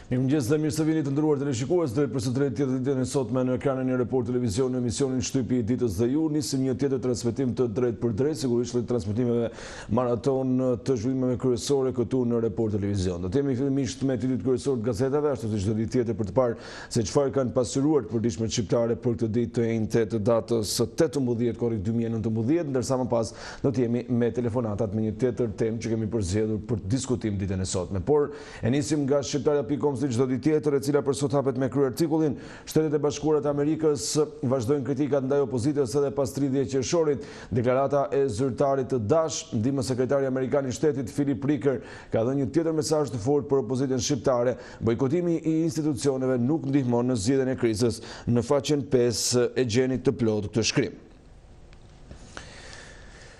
Mirëmëngjes dhe mirë se vini të nderuar teleshikues dhe për së tretë tjetër ditën e sotme në ekranin e Report Televizion në emisionin Shtypi Ditës dhe ju nisim një tjetër transmetim të drejt për drejt, sigurisht të transmetimeve maraton të zhvillimeve kryesore këtu në Report Televizion. Do të jemi fillimisht me titujt kryesor të gazetave, ashtu si çdo ditë tjetër për të parë se çfarë kanë pasuruar të përditshmet shqiptare për këtë ditë të enjte të datës 18 Korrik 2019, ndërsa më pas do të jemi me telefonatat me një tjetër temë që kemi përzgjedhur për diskutim ditën e sotme. Por e nisim nga shqiptarja.com si çdo ditë tjetër, e cila për sot hapet me kryer artikullin Shtetet e Bashkuara të Amerikës vazhdojnë kritikat ndaj opozitës edhe pas 30 qershorit. Deklarata e zyrtarit të Dash, ndihmës sekretari amerikan i shtetit Philip Ricker, ka dhënë një tjetër mesazh të fortë për opozitën shqiptare. Bojkotimi i institucioneve nuk ndihmon në zgjedhjen e krizës. Në faqen 5 e gjeni të plotë këtë shkrim.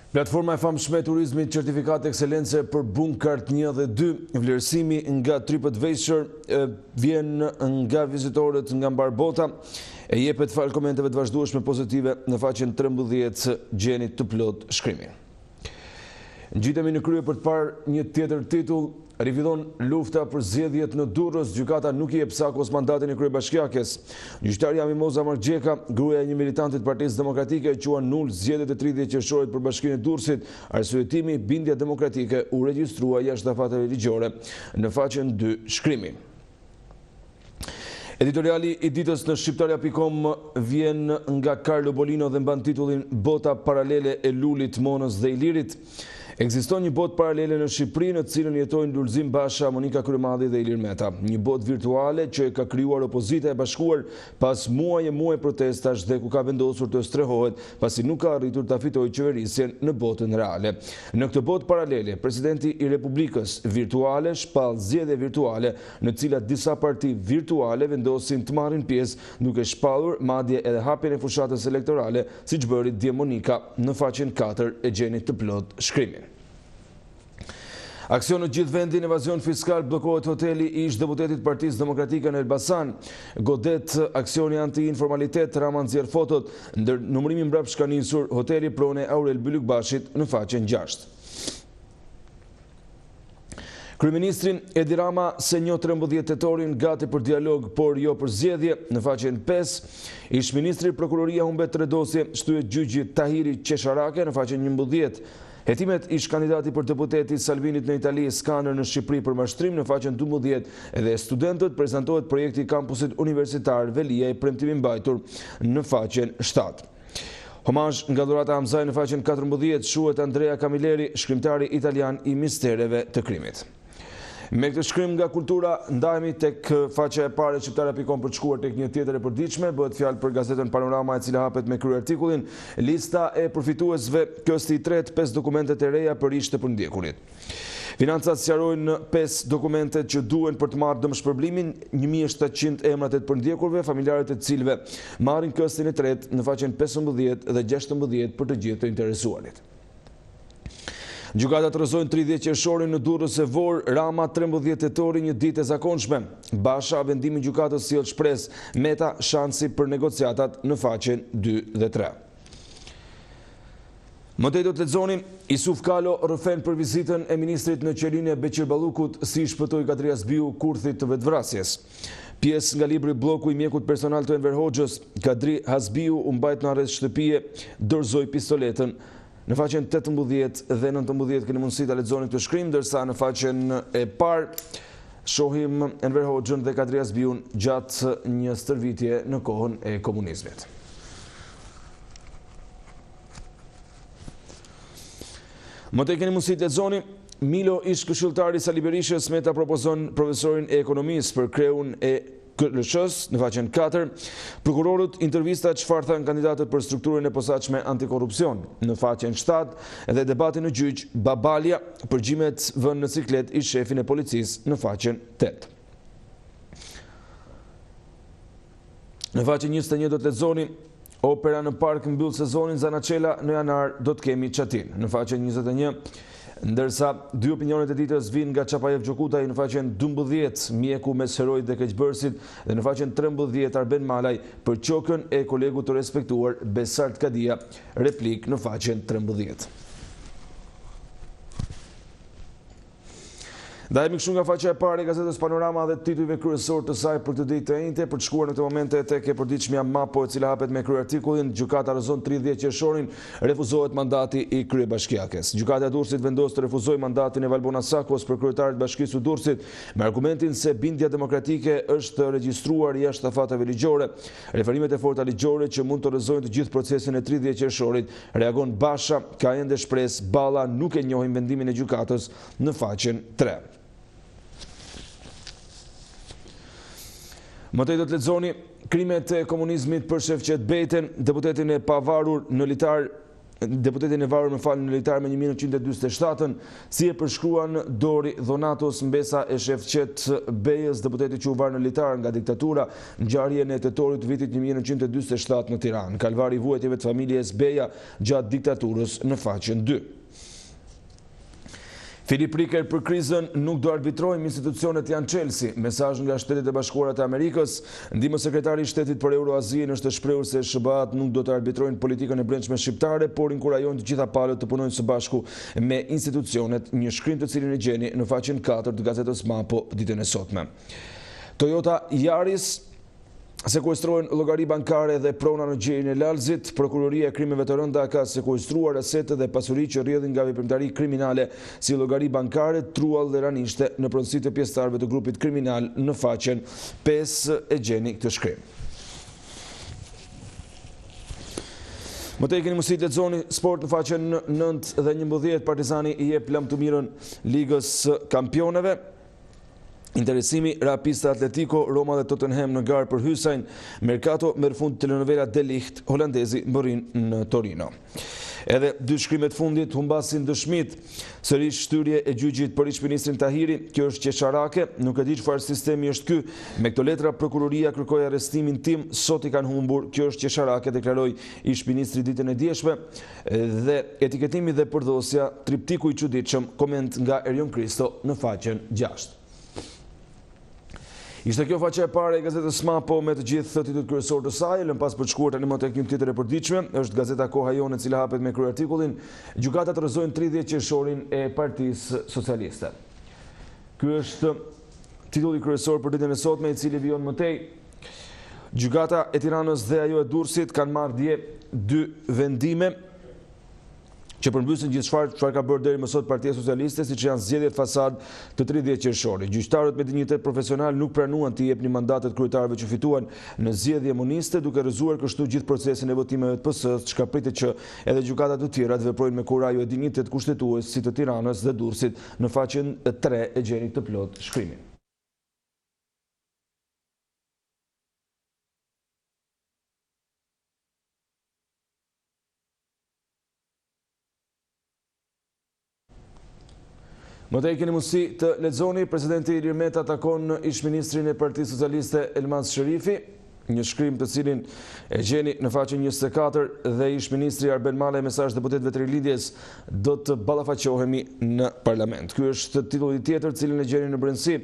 Platforma e famshme e turizmit Certifikat Ekselence për bunkart 1 dhe 2, vlerësimi nga TripAdvisor vjen nga vizitorët nga mbar bota, e jepet fal komenteve të vazhdueshme pozitive në faqen 13 gjeni të plotë shkrimin. Ngjitemi në krye për të parë një tjetër titull. Rifillon lufta për zgjedhjet në Durrës, gjykata nuk i jep Sakos mandatin e kryebashkiakes. Gjyqtarja Mimoza Margjeka, gruaja e një militanti të Partisë Demokratike, qua nul zgjedhjet e 30 qershorit për Bashkinë e Durrësit. Arsyetimi, bindja demokratike u regjistrua jashtë afateve ligjore. Në faqen 2 shkrimi. Editoriali i ditës në shqiptarja.com vjen nga Carlo Bolino dhe mban titullin Bota paralele e lulit, monës dhe ilirit. Ekziston një botë paralele në Shqipëri në cilën jetojnë Lulzim Basha, Monika Kryemadhi dhe Ilir Meta. Një botë virtuale që e ka krijuar opozita e bashkuar pas muaj protestash dhe ku ka vendosur të strehohet pasi nuk ka arritur ta fitojë qeverisjen në botën reale. Në këtë botë paralele, presidenti i Republikës virtuale shpall zgjedhje virtuale në cilat disa parti virtuale vendosin të marrin pjesë duke shpallur madje edhe hapjen e fushatës elektorale, siç bëri dje Monika. Në faqen 4 e gjeni të plotë shkrimin. Aksion në gjithë vendin, evazion fiskal, bllokohet hoteli i ish deputetit Partisë Demokratike në Elbasan. Godet aksioni anti-informalitet, Rama nxjerr fotot, ndër numërimi mbrapsht ka nisur hoteli prone Aurel Bylykbashit në faqen 6. Kryeministrin Edi Rama se njoh 13 tetorin gati për dialog, por jo për zgjedhje. Në faqen 5, ish ministri prokuroria humbet 3 dosje, shtyhet gjyqi Tahiri Qesharake. Në faqen 11, hetimet ish kandidati për deputeti Salvinit në Itali, skaner në Shqipëri për mashtrim. Në faqen 12, edhe studentët prezantohet projekti i kampusit universitar Velia i premtimi mbajtur. Në faqen 7. Homazh nga dhurata Hamzaj. Në faqen 14, shuhet Andrea Camilleri, shkrimtari italian i mistereve të krimit. Me këtë shkrim nga kultura ndajemi tek faqja e parë e shqiptarja.com për të shkuar tek një tjetër e përditshme. Bëhet fjalë për gazetën Panorama, e cila hapet me kryer artikullin Lista e përfituesve, kësti i tretë, 5 dokumentet e reja për ish të përndjekurit. Financat sqarojnë 5 dokumentet që duhen për të marrë dëmshpërblimin, 1700 emrat e të përndjekurve, familjarët e cilëve marrin këstin e tretë në faqen 15 dhe 16 për të gjithë të interesuarit. Gjykata rrëzojnë 30 qershorin në Durrës e Vor, Rama 13 tetori, një ditë e zakonshme. Basha, vendimi i gjykatës sjell shpresë, Meta shansi për negociatat në faqen 2 dhe 3. Më tej do të lexoni, Isuf Kalo rrëfen për vizitën e ministrit në qelinë e Beqir-Ballukut, si shpëtoi Kadri Hasbiu kurthit të vetvrasjes. Pjesë nga libri Bloku i mjekut personal të Enver Hoxhës, Kadri Hasbiu u mbajt në arrest shtëpie, dorëzoi pistoletën. Në faqen 18 dhe 19 keni mundësi ta lexoni këtë shkrim, ndërsa në faqen e parë shohim Enver Hoxhën dhe Kadri Hasbiun gjatë një stërvitje në kohën e komunizmit. Më tej keni mundësi të lexoni, Milo ish këshilltari Sali Berishës, Meta propozon profesorin e ekonomisë për kreun e KLSH-s. Në faqen 4, prokurorët intervista çfarë thanë kandidatët për strukturën e posaçme antikorrupsion. Në faqen 7, edhe debati në gjyq, Babalja, përgjimet vënë në ciklet i shefin e policisë. Në faqen 8. Në faqen 21 do të lexoni, opera në park mbyll sezonin, Zanacela në janar do të kemi Çatin. Në faqen 21, ndërsa 2 opinionet e ditës vijnë nga Çapajev Gjokutaj. Në faqen 12, mjeku mes herojit dhe keqbërësit, dhe në faqen 13, Arben Malaj për qokën e kolegut të respektuar Besart Kadia, replik në faqen 13. Ndajemi kështu nga faqja e parë e gazetës Panorama dhe titujve kryesor të saj për këtë ditë të njëjtë, për të shkuar në këtë momente tek e përditshmja Mapo, e cila hapet me kryertikullin gjykata rrezon 30 qershorin, refuzohet mandati i kryebashkiakes. Gjykata e Durrësit vendos të refuzojë mandatin e Valbona Sakos për kryetarin e Bashkisë së Durrësit me argumentin se bindja demokratike është regjistruar jashtë afateve ligjore. Referimet e forta ligjore që mund të rrëzojnë të gjithë procesin e 30 qershorit, reagon Basha, ka ende shpresë, Balla nuk e njohin vendimin e gjykatës në faqen 3. Mëtej do të lexoni krimet e komunizmit për Shefqet Bejten, deputetin e varur në litar në litar me 1947, si e përshkruan Dori Dhonatos, mbesa e Shefqet Bejës, deputeti që u var në litar nga diktatura, ngjarjen e tetorit vitit 1947 në Tiranë. Kalvari i vuajtjeve të familjes Beja gjatë diktaturës në faqen 2. Filip Riker për krizën nuk do arbitrojmë, institucionet janë Chelsea. Mesazh nga Shtetet e Bashkuara të Amerikës. Ndihmë sekretari i Shtetit për Euroazinë është shprehur se SBA-t nuk do të arbitrojnë politikën e brendshme shqiptare, por inkurajojnë të gjitha palët të punojnë së bashku me institucionet, një shkrim të cilin e gjeni në faqen 4 të gazetës Mapo ditën e sotme. Toyota Yaris sekuestrojnë llogari bankare dhe prona në gjerrin e Lalzit. Prokuroria e krimeve të rënda ka sekuestruar asete dhe pasuri që rrjedhin nga veprimtari kriminale si llogari bankare, truall dhe ranishte në pronësi të pjesëtarëve të grupit kriminal në faqen 5 e gjeni këtë shkrim. Më tej keni mundësi të lexoni sport në faqen 9 dhe 11. Partizani i jep lam të mirën Ligës Kampioneve. Interesimi Rapista Atletico, Roma dhe Tottenham në garë për hysajn. Mercato merr fund telenovela De Ligt, holandezi mbërrin në Torino. Edhe dy shkrimet fundit humbasin dëshmit, sërish shtyrje e gjyqit për ish-ministrin Tahiri, kjo është qesharake, nuk e di çfarë sistemi është ky. Me këto letra prokuroria kërkoi arrestimin tim, sot i kanë humbur, kjo është qesharake, deklaroi ish-ministri ditën e dieshme, dhe etiketimi dhe përdosja triptiku i çuditshëm, koment nga Erion Kristo në faqen 6. Ishte kjo faqja e parë e gazetës Mapo me të gjithë titujt kryesorë të saj. Lëm pas për të shkuar tani më tek një tjetër e përditshme, është gazeta Koha Jone, e cila hapet me kryertikullin Gjykata rrëzojnë 30 qershorin e Partisë Socialiste. Ky është titulli kryesor për ditën e sotme, i cili vijon mëtej. Gjykata e Tiranës dhe ajo e Durrësit kanë marrë dje dy vendime që përmbysin gjithë çfarë ka bërë deri më sot Partia Socialiste, siç janë zgjedhjet fasad të 30 qershorit. Gjyqtarët me dinjitet profesional nuk pranuan të jepnin mandatet kryetarëve që fituan në zgjedhje moniste, duke rrëzuar kështu gjithë procesin e votimeve të PS-s, çka pritet që edhe gjykata të tjera të veprojnë me kurajë e dinjitet kushtetues si të Tiranës dhe Durrësit. Në faqen 3 e gjeni të plot shkrimin. Më tej keni mundësi të lexoni, presidenti Ilir Meta takon ish-ministrin e Partisë Socialiste Elmas Sherifi, një shkrim të cilin e gjeni në faqen 24, dhe ish-ministri Arben Male, mesazh deputetëve të Rilindjes, do të ballafaqohemi në parlament. Ky është titulli tjetër cilin e gjeni në brendësi.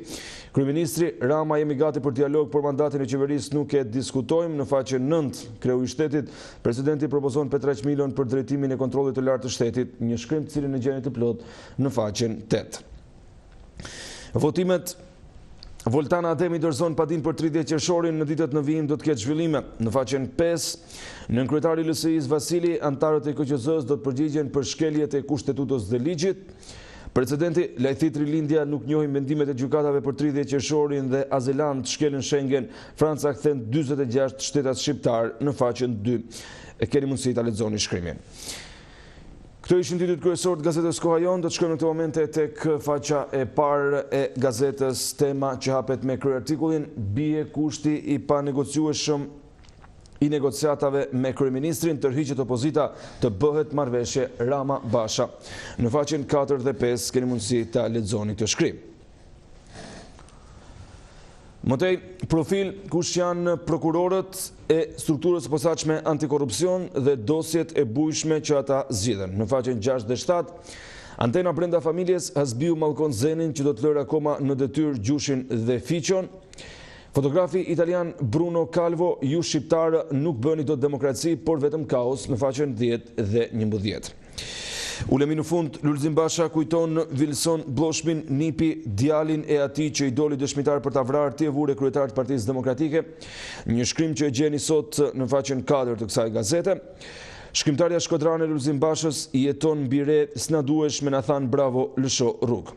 Kryeministri Rama, jemi gati për dialog, por mandatin e qeverisë nuk e diskutojmë. Në faqen 9, kreu i shtetit, presidenti propozon Petraq Milon për drejtimin e kontrollit të lartë të shtetit, një shkrim të cilin e gjeni të plot në faqen 8. Votimet Voltana Ademi dorëzon padin për 30 qershorin, në ditët në vijim do të ketë zhvillime. Në faqen 5, nënkryetari i LSI-s Vasili, antarët e KQZ-s do të përgjigjen për shkeljet e kushtetutës dhe ligjit. Precedenti lajthit Rilindja nuk njohin mendimet e gjykatave për 30 qershorin dhe azilant shkelën Schengen. Franca kthen 46 shtetas shqiptar në faqen 2. E keni mundësi ta lexoni shkrimin. Këto ishin titujt kryesorë të gazetës Koha Jon. Do të shkojmë në këtë momente tek faqa e parë e gazetës, tema që hapet me kryertikullin bie kushti i panegociueshëm i negociatave me kryeministrin, tërhiqet opozita të bëhet marrëveshje Rama Basha. Në faqen 4 dhe 5 keni mundësi ta lexoni këtë shkrim. Mëtej, profil kush janë prokurorët e strukturës së posaçme antikorrupsion dhe dosjet e bujshme që ata zgjidhen. Në faqen 6 dhe 7, antena brenda familjes Hasbiu mallkon Zenin që do të lërë akoma në detyrë Gjushin dhe Fiqon. Fotografi italian Bruno Calvo, ju shqiptarë nuk bëni dot demokraci, por vetëm kaos, në faqen 10 dhe 11. Ulemi në fund, Lulzim Basha kujton Vilson Bloshmin, nipi djalin e atij që i doli dëshmitar për ta vrarë të vure kryetar të Partisë Demokratike. Një shkrim që e gjeni sot në faqen 4 të kësaj gazete. Shkrimtarja shkodrane Lulzim Bashës jeton mbi re, s'na duhesh me na than bravo lësho rrugë.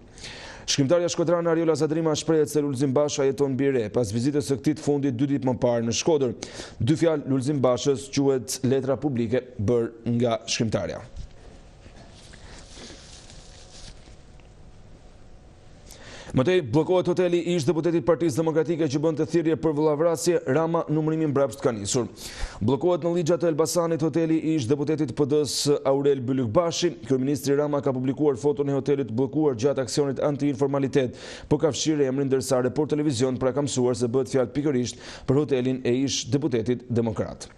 Shkrimtarja shkodrane Ariola Zadrima shprehet se Lulzim Basha jeton mbi re pas vizitës së këtij të fundit 2 ditë më parë në Shkodër. 2 fjalë Lulzim Bashës quhet letra publike bërë nga shkrimtarja. Mëtej, bllokohet hoteli i ish-deputetit Partisë Demokratike që bënte thirrje për vëllavrasje, Rama numërimin mbrapsht ka nisur. Bllokohet në ligja të Elbasanit hoteli i ish-deputetit PD-s Aurel Bylykbashi. Kryeministri Rama ka publikuar foton e hotelit bllokuar gjatë aksionit anti-informalitet, por ka fshirë emrin ndërsa Report Televizion pra ka mësuar se bëhet fjalë pikërisht për hotelin e ish-deputetit demokrat.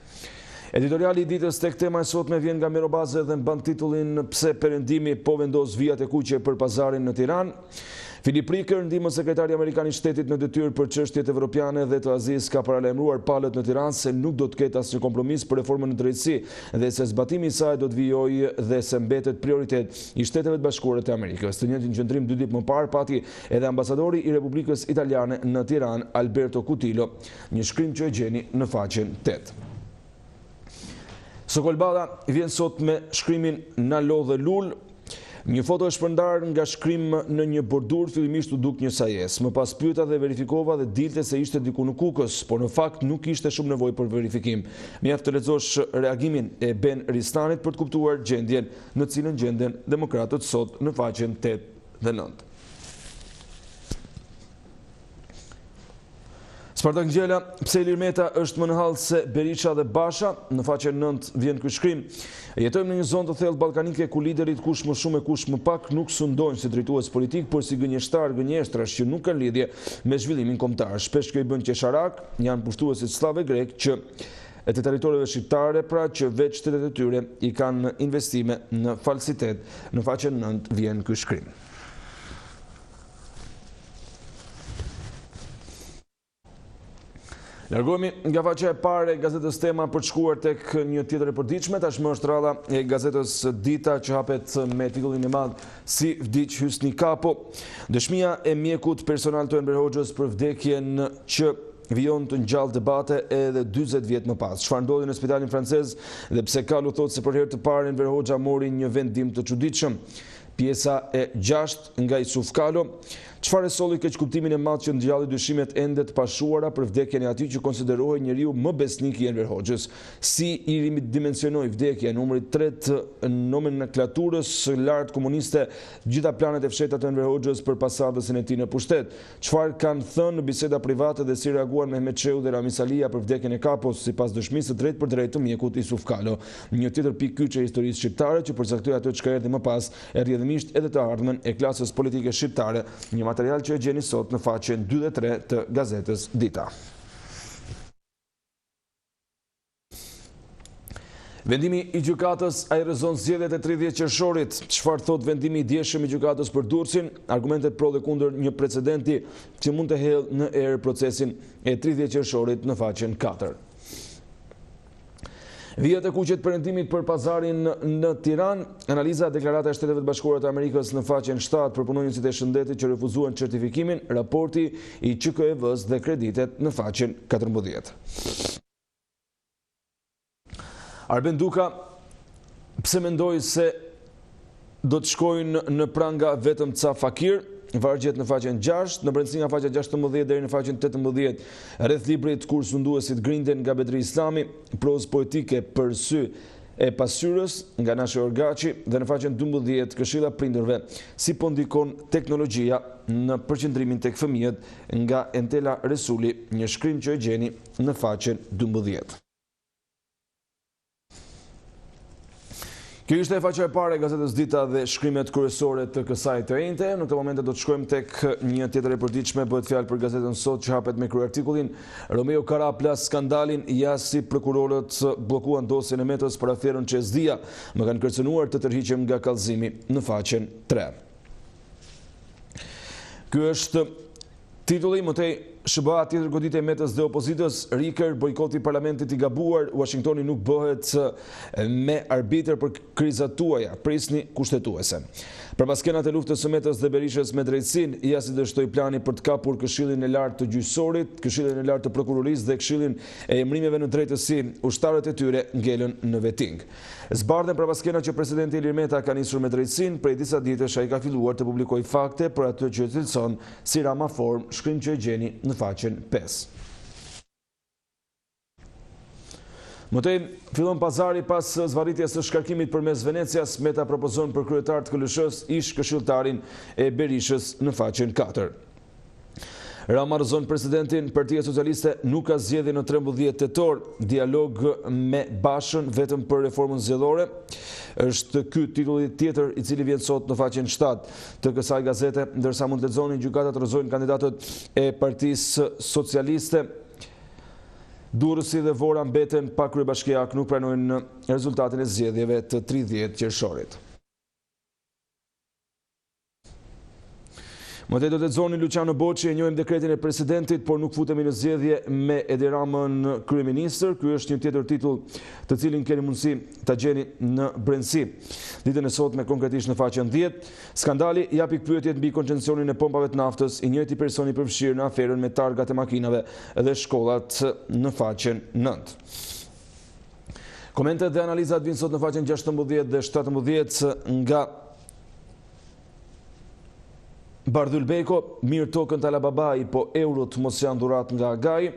Editoriali i ditës tek tema e sotme vjen nga Mirobaze dhe mban titullin Pse perëndimi po vendos vijat e kuqe për pazarin në Tiranë. Filip Riker, ndihmës sekretari amerikan i shtetit në detyrë për çështjet evropiane dhe të Azisë, ka paralajmëruar palët në Tiranë se nuk do të ketë asnjë kompromis për reformën në drejtësi dhe se zbatimi i saj do të vijojë dhe se mbetet prioritet i Shteteve të Bashkuara të Amerikës. Të njëjtin qendrim 2 ditë më parë pati edhe ambasadori i Republikës Italiane në Tiranë, Alberto Cutillo, një shkrim që e gjeni në faqen 8. Sokol Bada vjen sot me shkrimin Na lodhe lul. Një foto e shpërndar nga shkrim në një bordur, fillimisht u duk një sajes. Më pas pyeta dhe verifikova dhe dilte se ishte diku në Kukës, por në fakt nuk ishte shumë nevojë për verifikim. Mjaft të lexosh reagimin e Ben Ristanit për të kuptuar gjendjen në cilën gjenden demokratët sot në faqen 8 dhe 9. Spartak Ngjela, pse Ilir Meta është më në hall se Berisha dhe Basha, në faqen 9 vjen ky shkrim. Jetojmë në një zonë të thellë ballkanike ku liderit kush më shumë e kush më pak nuk sundojnë si drejtues politik, por si gënjeshtrash që nuk kanë lidhje me zhvillimin kombëtar. Shpesh kjo i bën qesharak, janë pushtuesit sllave grek që e të territoreve shqiptare, pra që veç shtetet e tyre i kanë investime në falsitet. Në faqen 9 vjen ky shkrim. Largohemi nga faqja e parë e gazetës Tema për të shkuar tek një tjetër e përditshme. Tashmë është rradha e gazetës Dita që hapet me titullin e madh Si vdiq Hysni Kapo. Dëshmia e mjekut personal të Enver Hoxhës për vdekjen që vijon të ngjallë debate edhe 40 vjet më pas. Çfarë ndodhi në spitalin francez dhe pse Kalu thotë se për herë të parë Enver Hoxha mori një vendim të çuditshëm. Pjesa e 6 nga Isuf Kalo. Çfarë solli keq kuptimin e madh që ngjalli dyshimet ende të pashuara për vdekjen e atij që konsiderohej njeriu më besnik i Enver Hoxhës. Si i ridimensionoi vdekja e numrit 3 në nomenklaturës së lartë komuniste gjitha planet e fshehta të Enver Hoxhës për pasadësin e tij në pushtet. Çfarë kanë thënë në biseda private dhe si reaguan Mehmet Çeu dhe Rami Salia për vdekjen e Kapos sipas dëshmisë së drejtë për drejtë të mjekut Isuf Kalo. Një tjetër pikë kyçe e historisë shqiptare që përcaktoi ato që erdhi më pas, e rrjedhimisht edhe të ardhmen e klasës politike shqiptare. Një material që e gjeni sot në faqen 2 dhe 3 të gazetës Dita. Vendimi i gjykatës ajrëzon zgjedhjet e 30 qershorit. Çfarë thot vendimi i djeshëm i gjykatës për Durrësin? Argumentet pro dhe kundër një precedenti që mund të hedhë në erë procesin e 30 qershorit në faqen 4. Vijat e kuqe të perëndimit për pazarin në Tiranë, analiza e deklarata e Shteteve të Bashkuara të Amerikës në faqen 7 për punonjësit e shëndetit që refuzuan certifikimin, raporti i QKEV-s dhe kreditet në faqen 14. Arben Duka pse mendoi se do të shkojnë në pranga vetëm ca fakir? Vargjet në faqen 6, në brendësi nga faqja 16 deri në faqen 18, rreth librit Kur sunduesit grinden nga Bedri Islami, prozë poetike për sy e pasyrës nga Nashe Orgaçi dhe në faqen 12 këshilla prindërve si po ndikon teknologjia në përqendrimin tek fëmijët nga Entela Resuli, një shkrim që e gjeni në faqen 12. Kjo ishte e faqja e parë e gazetës Dita dhe shkrimet kryesore të kësaj të enjte. Në këtë moment do të shkojmë tek një tjetër e përditshme, bëhet fjalë për gazetën Sot që hapet me kryartikullin Romeo Kara plas skandalin, jasi prokurorët bllokuan dosjen e Metës për aferën Çezdia. Më kanë kërcënuar të tërhiqem nga kallëzimi në faqen 3. Ky është titulli, mëtej SBA tjetër goditje metës dhe opozitës, Riker, bojkoti parlamentit i gabuar, Washingtoni nuk bëhet me arbitër për krizat tuaja, prisni kushtetuese. Përpas skenat e luftës së Metës dhe Berishës me drejtësinë, IAS i dështoi plani për të kapur Këshillin e Lartë të Gjyqësorit, Këshillin e Lartë të Prokurorisë dhe Këshillin e emrimeve në drejtësi. Ushtarët e tyre ngelën në veting. Zbardhen përpas skenat që presidenti Ilir Meta ka nisur me drejtësinë, prej disa ditësh ai ka filluar të publikojë fakte për atë që cilëson si ramaform, shkrim që e gjeni në faqen 5. Mëtej, fillon pazari pas zvarritjes së shkarkimit përmes Venecias, Meta propozon për kryetar të KLSH-s ish këshilltarin e Berishës në faqen 4. Rama rrëzon presidentin, Partia Socialiste nuk ka zgjedhje në 13 tetor, dialog me Bashën vetëm për reformën zgjedhore. Është ky titulli tjetër i cili vjen sot në faqen 7 të kësaj gazete, ndërsa mund të lexoni gjykatat rrëzojnë kandidatët e Partisë Socialiste. Durrësi dhe Vora mbeten pa kryebashkiak, nuk pranojnë rezultatin e zgjedhjeve të 30 qershorit. Më të do të lexoni Luciano Boçi, e njohim dekretin e presidentit, por nuk futemi në zgjedhje me Edi Ramën kryeministër. Ky është një tjetër titull të cilin keni mundësi ta gjeni në brendësi. Ditën e sotme konkretisht në faqen 10, skandali japi pyetjet mbi koncesionin e pompave të naftës, i njëjti person i përfshirë në aferën me targat e makinave dhe shkollat në faqen 9. Komentet dhe analizat vinë sot në faqen 16 dhe 17 nga Bardhyl Beko, mirë tokën të Alababai, po eurot mos janë dhurat nga Agai.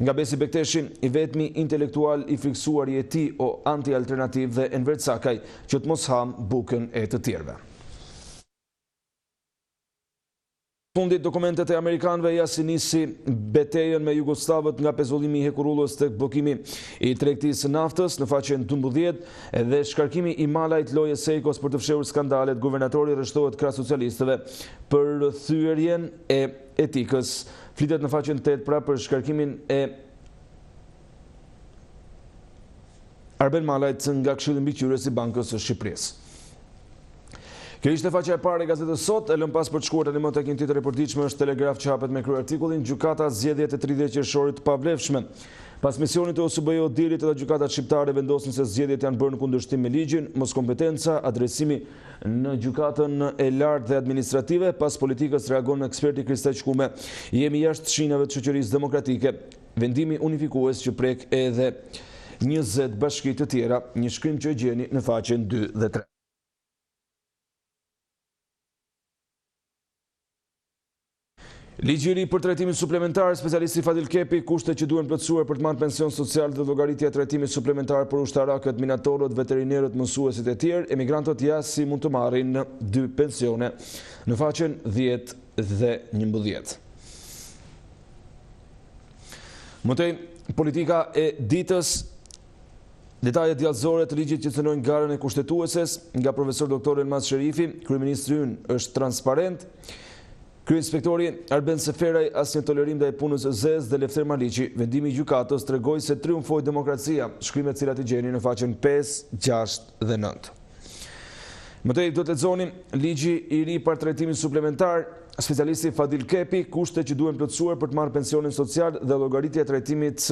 Nga Besi Bekteshi, i vetmi intelektual i friksuar i eti o anti-alternativ dhe Enver Cakaj, që të mos ham bukën e të tjerve. Fundit dokumentet e Amerikanëve jasi nisi betejën me Jugoslavët nga pezullimi i hekurullës tek bllokimi i tregtisë naftës në faqen 12 dhe shkarkimi i Malajt Loje Sejkos për të fshehur skandalet. Guvernatori rreshtohet krah socialistëve për thyerjen e etikës. Flitet në faqen 8 pra për shkarkimin e Arben Malajt nga Këshilli Mbikëqyrës i Bankës së Shqipërisë. Kjo ishte faqja e parë e gazetës sot, e lëm pas për të shkuar tani më tek një tjetër reportizëm është Telegraf që hapet me kryeartikullin Gjykata zgjedhjet e 30 qershorit të pavlefshme. Pas misionit të OSBE-ut dirit edhe gjykatat shqiptare vendosin se zgjedhjet janë bërë në kundërshtim me ligjin, mos kompetenca, adresimi në gjykatën e lartë dhe administrative. Pas politikës reagon eksperti Krista Qkume, jemi jashtë shinave të shoqërisë demokratike, vendimi unifikues që prek edhe 20 bashki të tjera, një shkrim që e gjeni në faqen 2 dhe 3. Ligji i ri për trajtimin suplementar, specialisti Fadil Kepi, kushtet që duhen plotësuar për të marrë pension social dhe llogaritja e trajtimit suplementar për ushtarakët, minatorët, veterinerët, mësuesit e tjerë, emigrantët jashtë mund të marrin 2 pensione në faqen 10 dhe 11. Mëtej, politika e ditës, detajet djallëzore të ligjit që cënojnë garën e kushtetueses, nga profesor doktor Elmas Sherifi, kryeministri ynë është transparent. Kryeinspektori Arben Seferaj, asnjë tolerim ndaj punës së zezë dhe Lefter Maliqi, vendimi i gjykatës tregoi se triumfoi demokracia, shkrimet cilat i gjeni në faqen 5, 6 dhe 9. Mëtej do të lexoni ligji i ri për trajtimin suplementar, specialisti Fadil Kepi, kushtet që duhen plotësuar për të marrë pensionin social dhe llogaritja e trajtimit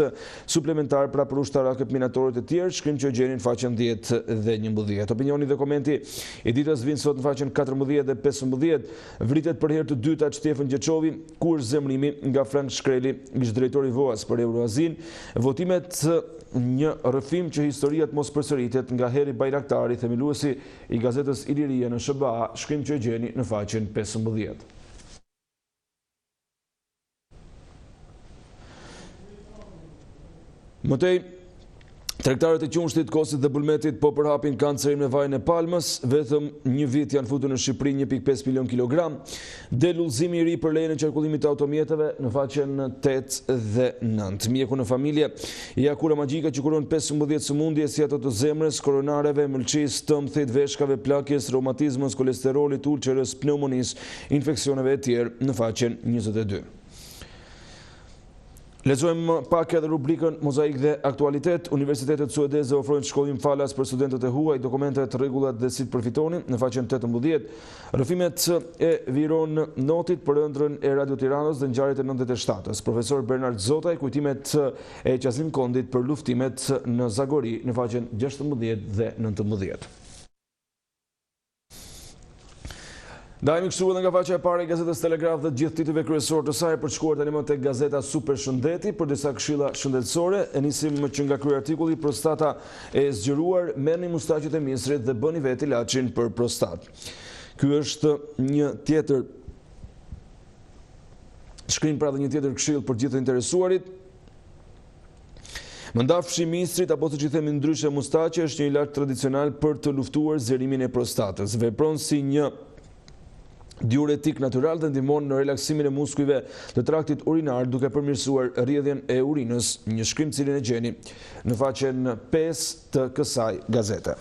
suplementar pra për ushtarakët, minatorët e tjerë, shkrim që gjeni në faqen 10 dhe 11. Opinioni dhe komenti i ditës vinë sot në faqen 14 dhe 15. Vritet për herë të dyta Shtefan Gjeçovi, ku është zemrimi nga Frank Shkreli, ish-drejtori VOAS për Euroazin. Votimet një rrëfim që historia të mos përsëritet, nga Heri Bajraktari, themeluesi i gazetës Iliria në SBA, shkrim që gjeni në faqen 15. Mëtej, tregtarët e Qumshtit, Kosit dhe Bulmetit po përhapin kancerin me vajin e palmës, vetëm një vit janë futur në Shqipëri 1.5 milion kilogram. Del udhëzimi i ri për lejen e qarkullimit të automjeteve në faqen 8 dhe 9. Mjeku në familje, ja kura magjika që kuron 15 sëmundje si ato të zemrës, koronareve, mëlçisë, tëmthit, veshkave, plakjes, reumatizmës, kolesterolit, ulçerës, pneumonisë, infeksioneve e tjerë në faqen 22. Lexojmë pak edhe rubrikën Mozaik dhe aktualitet. Universitetet suedeze ofrojnë shkollim falas për studentët e huaj, dokumentet, rregullat dhe si të përfitoni. Në faqen 18, rrëfimet e viron notit për ëndrrën e Radio Tiranës dhe ngjarjet e 97-s. Profesor Bernard Zotaj, kujtimet e Qazim Kondit për luftimet në Zagori në faqen 16 dhe 19. Dajmë kështu edhe nga faqja e parë e gazetës Telegraf dhe gjithë titujve kryesor të saj për të shkuar tani më tek gazeta Super Shëndeti për disa këshilla shëndetësore. E nisim që nga ky artikulli prostata e zgjeruar, merrni mustaqet e misrit dhe bëni vetë ilaçin për prostat. Ky është një tjetër shkrim, pra dhe një tjetër këshill për gjithë të interesuarit. Mëndafshi misrit, apo siç i themi ndryshe mustaqe, është një ilaç tradicional për të luftuar zërimin e prostatës. Vepron si një diuretik natyral dhe ndihmon në relaksimin e muskujve të traktit urinar duke përmirësuar rrjedhjen e urinës, një shkrim cilin e gjeni në faqen 5 të kësaj gazete.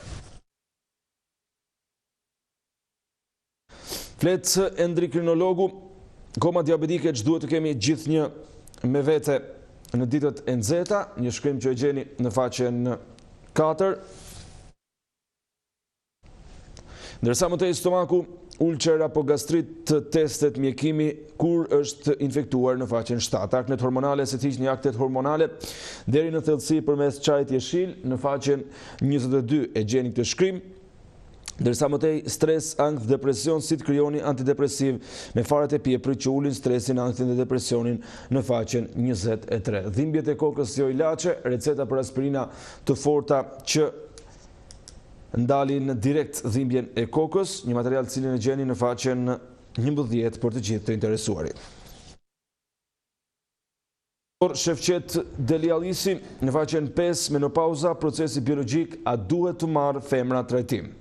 Flet endokrinologu, koma diabetike që duhet të kemi gjithnjë me vete në ditët e nxehta, një shkrim që e gjeni në faqen 4. Ndërsa më tej stomaku, ulcer apo gastrit, testet mjekimi kur është infektuar në faqen 7. Aknet hormonale, se të hiqni aktet hormonale deri në thellësi përmes çajit jeshil në faqen 22 e gjeni këtë shkrim. Ndërsa më tej stres, ankth, depresion, si të krijoni antidepresiv me faret e pjeprit që ulin stresin, ankthin dhe depresionin në faqen 23. Dhimbjet e kokës jo ilaçe, receta për aspirina të forta që ndalin direkt dhimbjen e kokës, një material cilin e gjeni në faqen 11 për të gjithë të interesuarit. Shefqet Delialisi në faqen 5, menopauza, procesi biologjik, a duhet të marrë femra trajtim?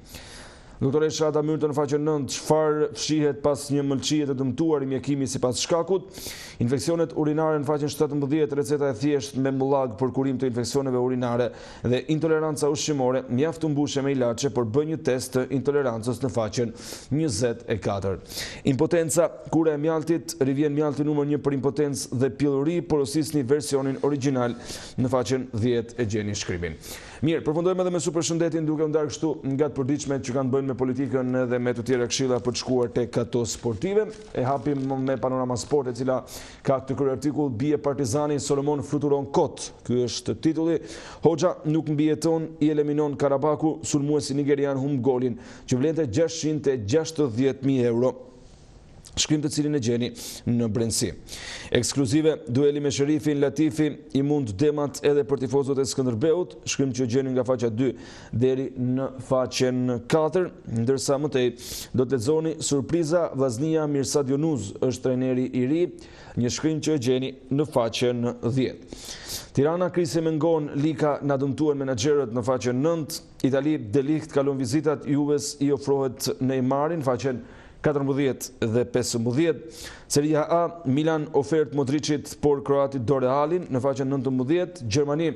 Doktoresha Ada Myrto në faqen 9, çfarë fshihet pas një mëlçie të dëmtuar i mjekimi sipas shkakut? Infeksionet urinare në faqen 17, receta e thjeshtë me mullag për kurim të infeksioneve urinare dhe intoleranca ushqimore, mjaft të mbushje me ilaçe, por bë një test të intolerancës në faqen 24. Impotenca, kura e mjaltit, rivjen mjalti numër 1 për impotencë dhe pjelluri, porosisni versionin origjinal në faqen 10 e gjeni shkrimin. Mirë, përfundojmë edhe me Supershëndetin duke u ndarë kështu nga të përditshmet që kanë bënë me politikën dhe me të tjera këshilla për të shkuar tek ato sportive. E hapim me Panorama Sport, e cila ka këtë krye artikull, bie Partizani, Solomon fluturon kot. Ky është titulli. Hoxha nuk mbijeton, i eliminon Karabaku, sulmuesi nigerian humb golin që vlente 660.000 euro. Shkrim të cilin e gjeni në Brendësi. Ekskluzive, dueli me Sherifin Latifi, i mund demat edhe për tifozët e Skënderbeut, shkrim që gjeni nga faqja 2 deri në faqen 4, ndërsa më tej do të lexoni surpriza, Vllaznia Mirsad Jonuz është trajneri i ri, një shkrim që e gjeni në faqen 10. Tirana Krisi Mengon, Lika na dëmtuan menaxherët në faqen 9, Itali Delikt kalon vizitat, Juves i ofrohet Neymarin, faqen 14 dhe 15. Seria A, Milan ofert Modricit, por kroatit do Realin në faqen 19. Gjermani,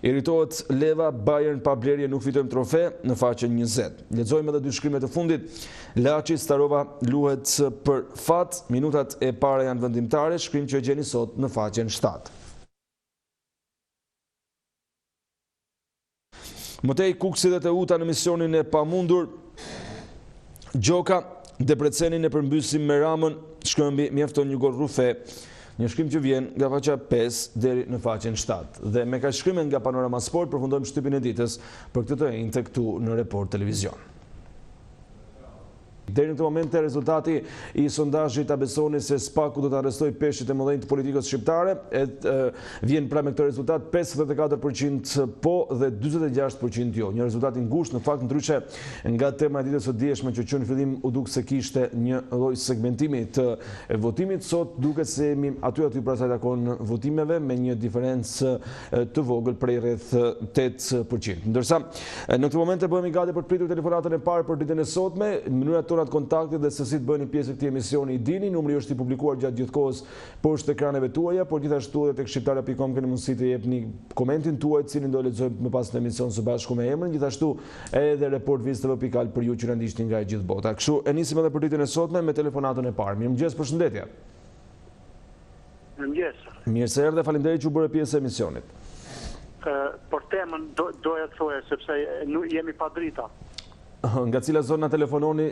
irritohet Leva, Bayern pa blerje nuk fitojmë trofe në faqen 20. Lexojmë edhe dy shkrimet e fundit. Laçi Starova luhet për fat, minutat e para janë vendimtare, shkrim që e gjeni sot në faqen 7. Mëtej Kuksi dhe Teuta në misionin e pamundur. Gjoka, Deprecenin e përmbysim me Ramën, shkëmbi mjafton një gol rufe, një shkrim që vjen nga faqja 5 deri në faqen 7. Dhe me ka shkrimen nga Panorama Sport, përfundojmë shtypin e ditës për këtë të enjte këtu në Report Televizion. Deri në këtë moment rezultati i sondazhit ta besoni se Spaku do të arrestoj peshqit e mëdhenj të politikës shqiptare, vjen pra me këtë rezultat 54% po dhe 46% jo. Një rezultat i ngushtë, në fakt ndryshe nga tema e ditës së dieshme që në fillim u duk se kishte një lloj segmentimi të votimit, sot duket se jemi aty pra sa takon votimeve me një diferencë të vogël prej rreth 8%. Ndërsa në këtë moment e bëhemi gati për të pritur telefonatën e parë për ditën e sotme, mënyrat tona të kontaktit dhe se si të bëni pjesë këtij emisioni i dini, numri është i publikuar gjatë gjithë kohës poshtë ekraneve tuaja, por gjithashtu edhe tek shqiptara.com keni mundësi të jepni komentin tuaj, cilin do lexojmë më pas në emision së bashku me emrin, gjithashtu edhe reportviztv.al për ju që na ndiqni nga e gjithë bota. Kështu e nisim edhe për ditën e sotme me telefonatën e parë. Mirëmëngjes, përshëndetje. Mirëmëngjes. Mirë se erdhe, faleminderit që u bëre pjesë e emisionit. Për temën doja të thoja sepse jemi pa drita. Nga cila zonë na telefononi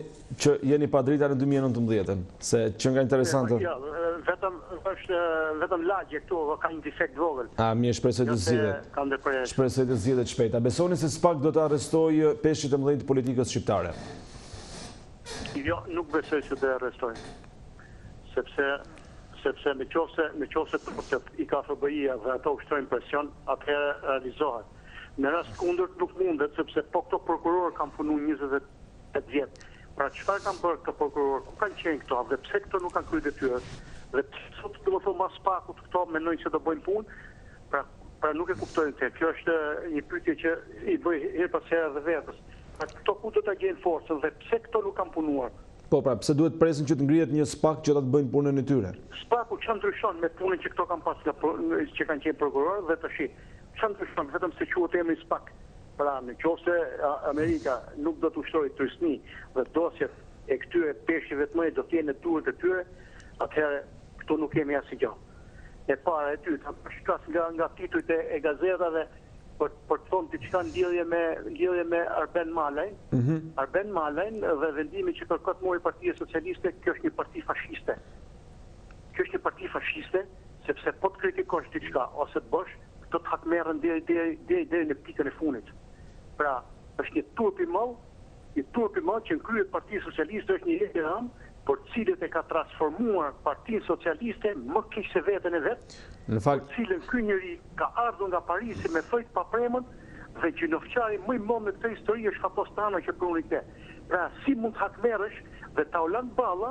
që jeni pa drita në 2019, se që nga interesante. Vetëm lagje këtu ka një defekt vogël. Mirë, shpresoj të zgjidhet. Shpresoj të zgjidhet shpejt. A besoni se SPAK do të arrestojë peshqit e mëdhenj të politikës shqiptare? Jo, nuk besoj se do të arrestojë. Sepse me qofse i ka FBI-a dhe ato ushtrojnë presion, atëherë realizohet. Në rast kundërt nuk mundet, sepse po këto prokurorë kanë punu 28 vjetë. Pra çfarë kanë bërë këto prokurorë, ku kanë qenë këto, dhe pse këto nuk kanë kryer detyrën, dhe sot do të thonë mas pakut këto mendojnë se do bëjnë punë, pra nuk e kuptojnë këtë. Kjo është një pyetje që i bëj her pas here edhe vetes. Pra këto ku do ta gjejnë forcën dhe pse këto nuk kanë punuar? Po, pra, pse duhet presin që të ngrihet një SPAK që ta të bëjnë punën e tyre? SPAK-u që ndryshon me punën që këto kanë pasur që kanë qenë prokurorë dhe tash që ndryshon vetëm se quhet emri SPAK. Pra, nëse Amerika nuk do të ushtrojë trysni dhe dosjet e këtyre peshqive të mëdhenj do të jenë në turët e tyre, atëherë këtu nuk kemi asgjë. E para e dyta, shkas nga titujt e gazetave për të thonë diçka lidhje me Arben Malajn. Arben Malajn dhe vendimi që kërkot mori Partia Socialiste, kjo është një parti fashiste. Kjo është një parti fashiste, sepse po të kritikosh diçka ose të bësh, do të hakmerrën deri në pikën e fundit. Pra, është një turp i madh që në krye të Partisë Socialiste është një lideram, por cilët e ka transformuar Partinë Socialiste më keq se veten e vet. Në fakt, cilën ky njeri ka ardhur nga Parisi me thojt pa premën dhe gjinofçari më i madh në këtë histori është Fatostana që pruni këtë. Pra, si mund të hakmerrësh dhe Taulant Balla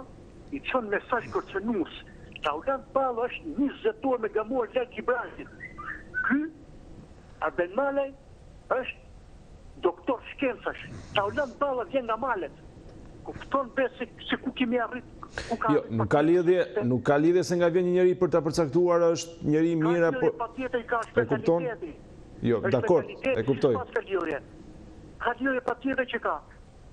i çon mesazh kërcënues. Taulant Balla është 20 orë me gamuar larg Gibraltit. Ky Arben Malaj është doktor shkencash. Taulant Balla vjen nga Malet. Kupton se ku kemi arrit. Jo, nuk ka lidhje se nga vjen një njeri për ta përcaktuar është njeri i mirë apo patjetër ka specialiteti. Jo, dakor, e kuptoj. Ka lidhje patjetër që ka.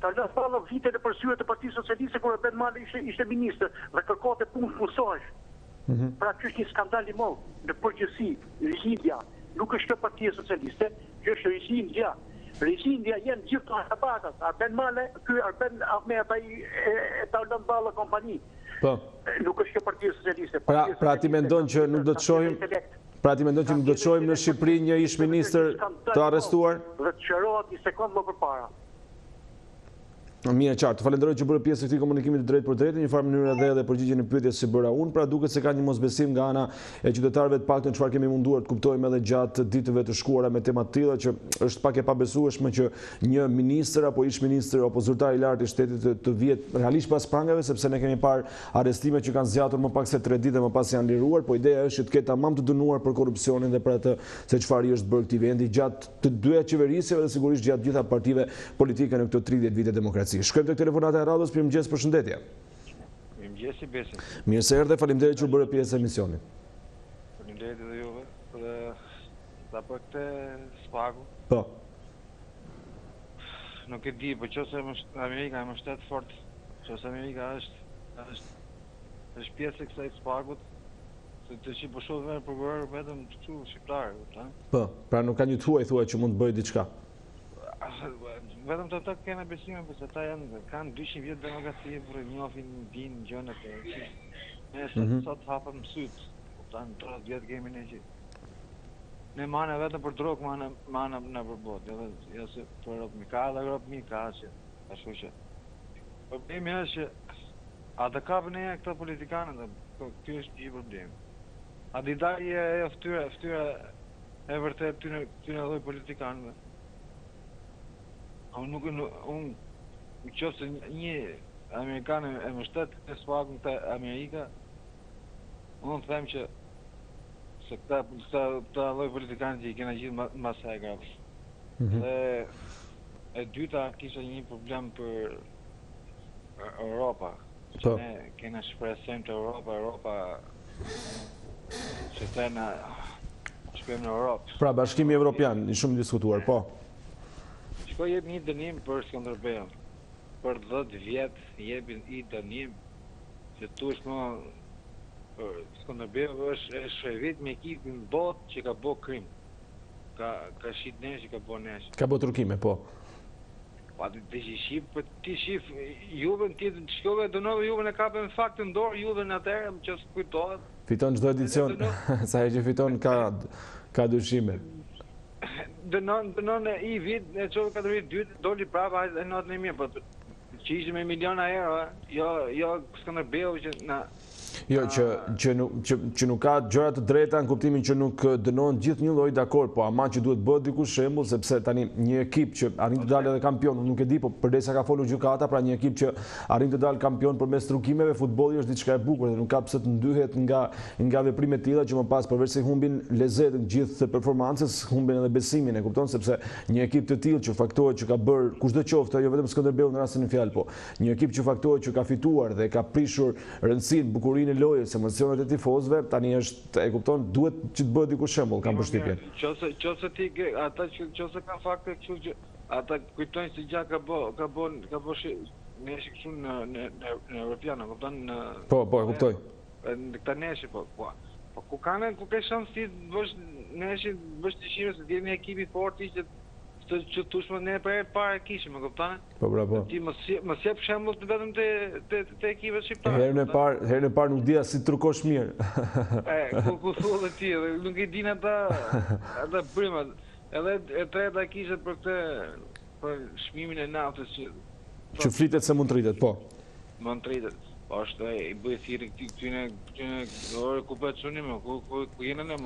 Taulant Balla vitet e përsyret të Partisë Socialiste kur Arben Malaj ishte ministër dhe kërkonte punë punësohesh. Pra kjo është një skandal i madh. Në përgjithësi, Rizindja nuk është kjo Partia Socialiste, kjo është Rizindja. Rizindja janë gjithë të habakat. Arben Malaj, ky Arben Ahmet ai e Taulant Balla kompani. Po. Nuk është kjo Partia Socialiste. Pra ti mendon që nuk do të shohim në Shqipëri një ish-ministër të arrestuar? Dhe të qërohet një sekond më përpara. Mirë, qartë. Falenderoj që bërë pjesë e këtij komunikimi të drejtë për drejtë, një farë mënyrë edhe përgjigjen e pyetjes që bëra unë, pra duket se ka një mosbesim nga ana e qytetarëve të paktën çfarë kemi munduar të kuptojmë edhe gjatë ditëve të shkuara me tema të tilla që është pak e pabesueshme që një ministër apo ish-ministër apo zyrtar i lartë i shtetit të vihet realisht pas prangave, sepse ne kemi parë arrestime që kanë zgjatur më pak se 3 ditë më pas janë liruar, po ideja është që të ketë tamam të dënuar për korrupsionin dhe për atë se çfarë është bërë këtij vendi gjatë të dyja qeverisjeve dhe sigurisht gjatë gjitha partive politike në këto 30 vite demokracie. Shkojmë tek telefonata e radhës, mirëmëngjes, përshëndetje. Mirëmëngjes i besim. Mirë se erdhe, faleminderit që u bëre pjesë e emisionit. Faleminderit edhe juve për këtë SPAK-u. Po. Nuk e di, po qose Amerika e më shtet fort, qose Amerika është pjesë e kësaj SPAK-ut, se të që po shoh vetë prokuror vetëm këtu shqiptar, po, pra nuk ka një thuaj që mund të bëjë diçka. Vetëm të kena besime, përse ta kanë 200 vjetë demokracie, për njofin din gjënët e që. Ne sot hapëm sytë, në 30 vjetë kemi ne që. Ne mane vetëm për drogë, mane në përbot, jo se për Europë mi ka, dhe Europë mi ka që, ashtu që. Problemi është që, a të kapën e këto politikanë, dhe këtë është një problem. A didari e ftyra e vërtet të në dojë politikanëve. Unë qofë se një Amerikanë e më shtetë e SPAK-un të Amerika, unë të them që se këta lloj politikanë që i kena gjithë masë e grafës. Dhe e dyta kisha një problem për Europa, që ne kena shpresojmë të Europa që të na shkojmë në Europë. Pra Bashkimi Evropian, i shumë diskutuar, po. Shko jep një dënim për Skënderbeun. Për 10 vjetë jepin i dënim që tu është më Skënderbeu është vetëm ekipi në botë që ka bërë krim. Ka shit nesh, ka bërë nesh. Ka bërë trukime, po. Pa ti shif Juve ti shkove dënove Juve në kapën fakt në dorë Juve në atëherë që kujtohet. Fiton çdo edicion, sa herë që fiton ka dyshime. Dënon i vit e çove 4 vit dytë doli prapa e natën e mirë, po që ishte me miliona euro, jo Skënderbeu që na Jo, që nuk ka gjëra të drejta në kuptimin që nuk dënon gjithë një lloj, dakor, po ama që duhet bëhet diku shembull, sepse tani një ekip që arrin të dalë edhe kampion, nuk e di, po përdesa ka folur gjykata, pra një ekip që arrin të dalë kampion përmes trukimeve, futbolli është diçka e bukur dhe nuk ka pse të ndyhet nga veprime të tilla që më pas përveç se humbin lezetën gjithë performancës, humbin edhe besimin, e kupton, sepse një ekip të tillë që faktohet që ka bërë kushdo qoftë, jo vetëm Skënderbeu në rastin e fjalë, po një ekip që faktohet që ka fituar dhe ka prishur rëndësinë, bukurinë e lojës, emocionet e tifozëve, tani është, e kupton, duhet që të bëhet diku shembull, kam përshtypjen. Qose ti ata qose kanë fakte kështu që ata kujtojnë se gjë ka bë neshi kështu në Europian, kupton në Po, e kuptoj. Në këtë neshi po ku ke shans ti bësh neshi, bësh dëshirë se ti një ekip i fortë që tushme ne për herë parë kishim, e kupton? Po, bravo. Ti mos jep shembull vetëm te ekipet shqiptare. Herën e parë nuk dija si trukosh mirë. Ku thuhet ti, nuk i din ata brymat. Edhe e treta kishte për çmimin e naftës që flitet se mund të rritet, po. Mund të rritet. Po është i bëj thirrje këtyne ku bëhet çunim, ku jeni ne,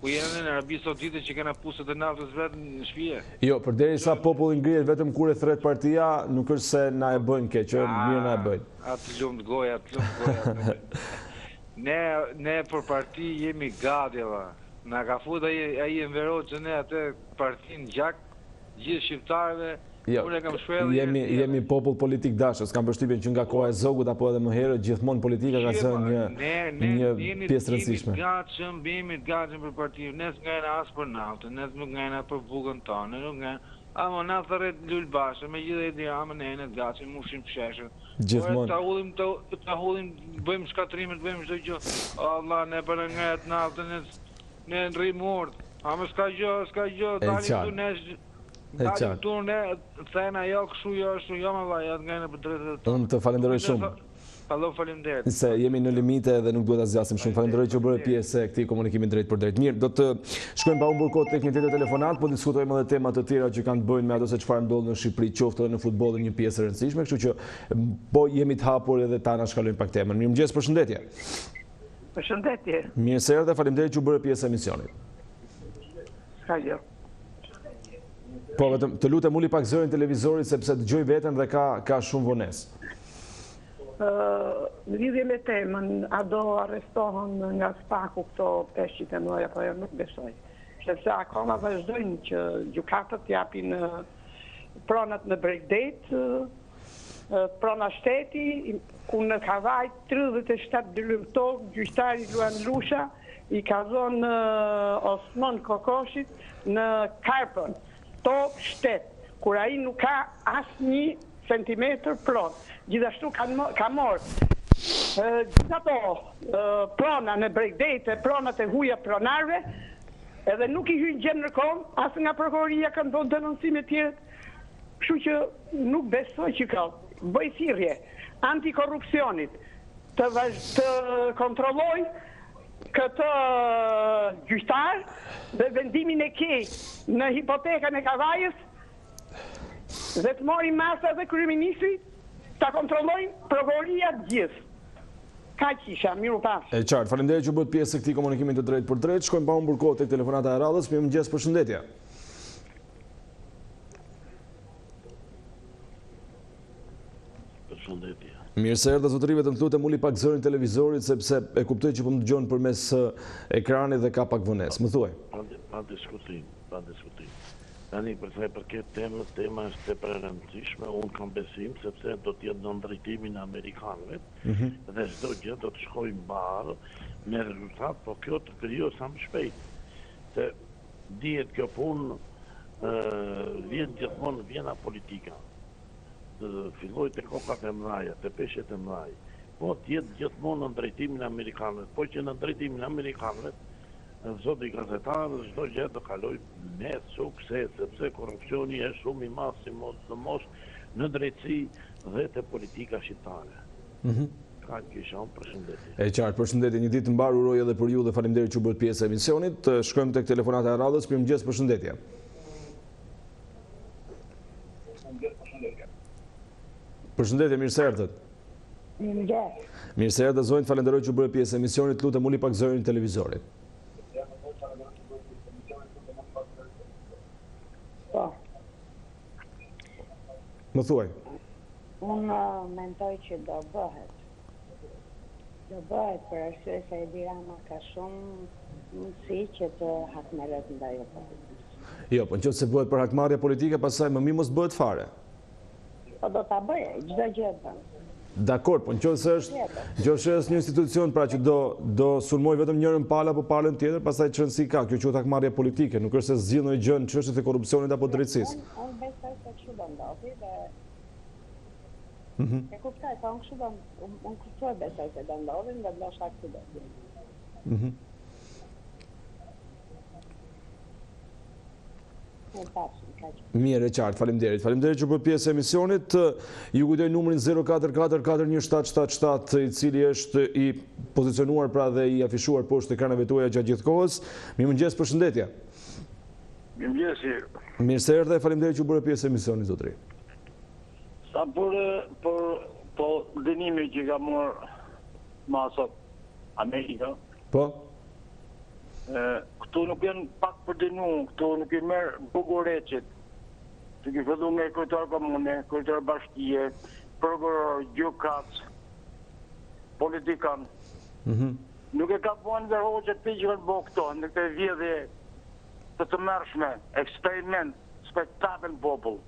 ku jeni në Arabi Saudite që kanë pusët e naftës vetë në shtëpi. Jo, përderisa populli ngrihet vetëm kur e thret partia, nuk është se na e bëjnë keq, mirë na e bëjnë. Atë lumt goja. Ne për parti jemi gati, valla. Na ka futur ai enverot që ne atë partin gjak gjithë shqiptarëve. Jo, jemi popull politik dashës, kam përshtypjen që nga koha e Zogut apo edhe më herët gjithmonë politika ka qenë një pjesë rëndësishme. Jemi të gatshëm për partinë, ne s'ngajna as për naftën, ne nuk ngajna për bukën tonë, nuk ngajna. Ama na thërret lul bashkë, me gjithë e dirama ne të gatshëm, mushim psheshën. Gjithmonë. Ta hullim, bëjmë shkatrimet, bëjmë çdo gjë. Allah, ne për ngajat naftën, ne rrim urt. Ama s'ka gjë, dalim tu nesh. Dalim turne, thena jo kështu, jo më vaj, atë nga në për drejtë të Unë të falenderoj shumë. Allo, faleminderit. Se jemi në limite dhe nuk duhet ta zgjasim shumë. Falenderoj që bëre pjesë e këtij komunikimi drejt për drejt. Mirë, do të shkojmë pa humbur kohë tek një tjetër telefonat, po diskutojmë edhe tema të tjera që kanë të bëjnë me ato se çfarë ndodh në Shqipëri, qoftë edhe në futboll, një pjesë e rëndësishme, kështu që po jemi të hapur edhe ta na shkalojmë pak temën. Mirëmëngjes, përshëndetje. Përshëndetje. Mirë se erdhe, faleminderit që bëre pjesë e emisionit. Ska gjë. Po, vetëm të lutem uli pak zërin televizorit sepse dëgjoj veten dhe ka shumë vonesë. Në lidhje me temën, a do arrestohen nga spaku këto peshqit e mëdha apo jo, nuk besoj. Sepse akoma vazhdojnë që gjykatët japin pronat në Bregdet, prona shteti, ku në Kavaj 37 dëlymtog, gjyqtari Luan Lusha i ka zonë Osman Kokoshit në Karpën. Top shtet, kur ai nuk ka asë 1 centimetër plot. Gjithashtu ka morë gjitha to prona në Bregdete, pronat e huja pronarve, edhe nuk i hynë gjemë në kom, asë nga prokuroria kanë bënë denoncime tjerët, kështu që nuk besoj që ka. Bëj thirrje antikorrupsionit të kontrolloj këtë gjyqtar dhe vendimin e keq në hipotekën e Kavajës dhe të mori masa dhe kryeministri ta kontrollojnë prokuroria gjithë. Kaq isha, miru pas. E qartë, faleminderit që bëhet pjesë e këtij komunikimi të drejtë për drejtë. Shkojmë pa humbur kohë tek telefonata e radhës. Mirëmëngjes, përshëndetje. Përshëndetje. Mirë se erdhe zotëri, vetëm të lutem uli pak zërin televizorit sepse e kuptoj që po më dëgjon përmes ekranit dhe ka pak vonesë. Më thuaj. Pa diskutim. Tani për këtë tema është tepër e rëndësishme, unë kam besim sepse do të jetë në ndërtimin e amerikanëve dhe çdo gjë do të shkojë mbar me rezultat, po kjo të krijohet sa më shpejt. Se dihet kjo punë vjen gjithmonë vjena politika. Filloj të kokat e mëdhaja, të peshqet e mëdhaj. po t'jetë gjithmonë në drejtimin e amerikanëve. Po që në drejtimin e amerikanëve, zoti gazetar, çdo gjë do kaloj me sukses, sepse korrupsioni është shumë i madh sidomos në drejtësi dhe te politika shqiptare. Ka kisha përshëndetje. E qartë, përshëndetje, një ditë të mbar uroj edhe për ju dhe faleminderit që u bët pjesë e emisionit. Shkojmë tek telefonata e radhës. Mirëmëngjes, përshëndetje. Përshëndetje, mirë se erdhët. Mirëmëngjes. Mirë se erdhët, zonjë, falenderoj që u bët pjesë e emisionit. Lutem uli pak zërin e televizorit. Po. Më thuaj. Unë mendoj që do bëhet. Do bëhet për arsye se Edi Rama ka shumë mundësi që të hakmarrët ndaj opozicisë. Jo, po nëse bëhet për hakmarrje politike, pastaj më mirë mos bëhet fare. Po do ta bëjë, çdo gjë bën. Dakor, po nëse është një institucion pra që do sulmoj vetëm njërin palë apo palën tjetër, pastaj çrëndësi ka, kjo quhet hakmarrje politike, nuk është se zgjidh ndonjë gjë në çështjet e korrupsionit apo drejtësisë. Unë besoj se kështu do ndodhi dhe e kuptoj, po unë kuptoj besoj se do ndodhin dhe ndoshta kështu do të. Mirë, e qartë, faleminderit. Faleminderit që bët pjesë e emisionit. Ju kujtoj numrin 04441777, i cili është i pozicionuar pra dhe i afishuar poshtë ekraneve tuaja gjatë gjithë kohës. Mirëmëngjes, përshëndetje. Mirëmëngjesi. Mirë se erdhe, faleminderit që bërë pjesë e emisionit, zotëri. Sa për dënimi që ka marrë masat Amerika. Po? Këtu nuk janë pak për dënu, këtu nuk i merë bugureqit. Të ki fillu me kryetar komune, kryetar bashkie, prokuror, gjykat, politikan. Nuk e ka buan dhe hoqet për që kanë bëhë këto, në këtë vjedhje të mërshme, eksperiment, spektakl popull.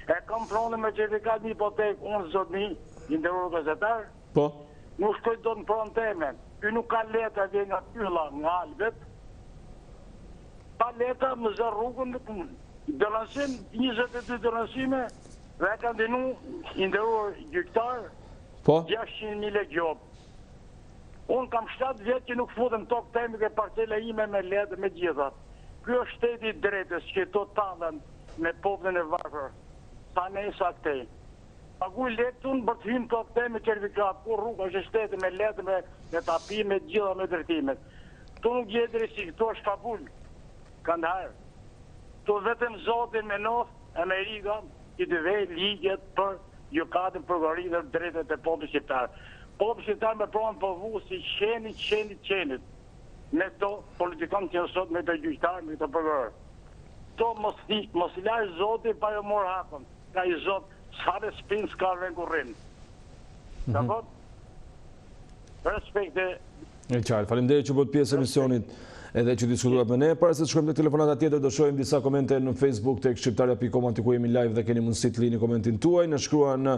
E kam pronë me certifikat një hipotek, unë zotni, një ndërru gazetar, Po? nuk shkoj do në pronë temen. Ky nuk ka leta dhe nga pylla, nga albet. Pa leta më zë rrugën në punë. Dëlansim, 22 dëlansime, dhe kanë dinu, i ndëruar gjyktar, Po? 600.000 lekë gjopë. Unë kam 7 vjetë që nuk futëm tokë temi dhe parcela ime me letë me gjithat. Ky është shteti i drejtës që to talën me popullin e varfër. Sa ne sa këtej. Paguj letun për të hymë tokë temi certifikat, kur rrugë është shteti me letë me tapi me gjitha me drejtimet. Tu nuk gjetëri si këto është Kabul, Kandahar. Tu vetëm zotin me noth, Amerika, i të vej ligjet për gjykatën prokurorit dhe drejtet e popullit shqiptar. Populli shqiptar me pronë përvu si qenit. Me to politikan që nësot me të gjyqtar, me të prokuror. To mos i lajë zotin pa jo morë hakon. Ka i zot, sa dhe spin s'ka rëngurrim. Dakor? Respekte. E qartë, faleminderit që bët pjesë e emisionit edhe që diskutuat me ne. Para se të shkojmë të telefonata tjetër, do shohim disa komente në Facebook tek shqiptarja.com, aty ku jemi live dhe keni mundësi të lini komentin tuaj. Në shkruan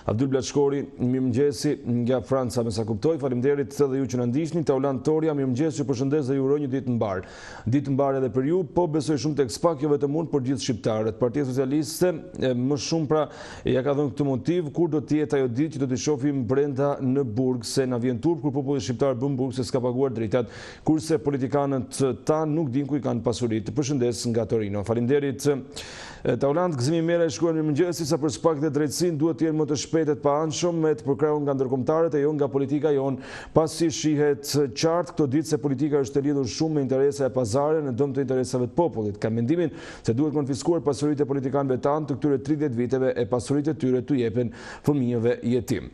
Abdul Blatshkori, mirëmëngjesi nga Franca, me sa kuptoj. Faleminderit edhe ju që na ndiqni. Taulan Toria, mirëmëngjes, ju përshëndes dhe ju uroj një ditë të mbar. Ditë të mbar edhe për ju, po besoj shumë tek SPAK, jo vetëm unë, por gjithë shqiptarët. Partia Socialiste më shumë pra ja ka dhënë këtë motiv, kur do të jetë ajo ditë që do të shohim brenda në burg, se na vjen turp kur populli shqiptar bën burg se s'ka paguar drejtat, kurse politikanët ta nuk din ku i kanë pasurit. Të përshëndes nga Torino. Faleminderit Taulant, gëzimi mere shkruan mirëmëngjesi sa për SPAK dhe drejtësin duhet të jenë më të shpejtet pa anshëm me të përkrahur nga ndërkombëtarët e jo nga politika jon, pasi shihet qartë këto ditë se politika është e lidhur shumë me interesa e pazare në dëm të interesave të popullit. Ka mendimin se duhet konfiskuar pasuritë e politikanëve tanë të këtyre 30 viteve e pasuritë e tyre t'u jepen fëmijëve jetim.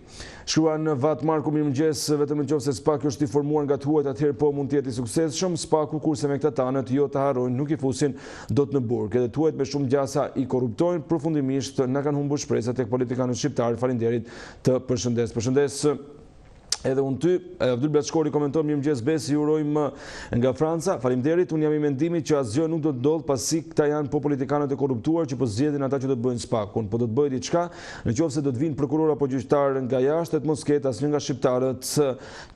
Shkruan Vat Marku, mirëmëngjes, vetëm nëse SPAK është i formuar nga të huajt, atëherë po mund të jetë i suksesshëm. SPAK-u kurse me këta tanët jo të harrojnë, nuk i fusin dot në burg. Edhe të huajt me shumë gjasa i korruptojnë, përfundimisht na kanë humbur shpresat tek politikanët shqiptarë. Faleminderit, të përshëndes. Përshëndes edhe unë ty. Abdul Blatshkori komenton, mirëmëngjes Besi, ju urojmë nga Franca. Faleminderit, unë jam i mendimit që asgjë nuk do të ndodh pasi këta janë po politikanët e korruptuar që po zgjedhin ata që do të bëjnë SPAK-un. Po do të bëjë diçka, nëse do të vinë prokuror apo gjyqtar nga jashtë, të mos ketë asnjë nga shqiptarët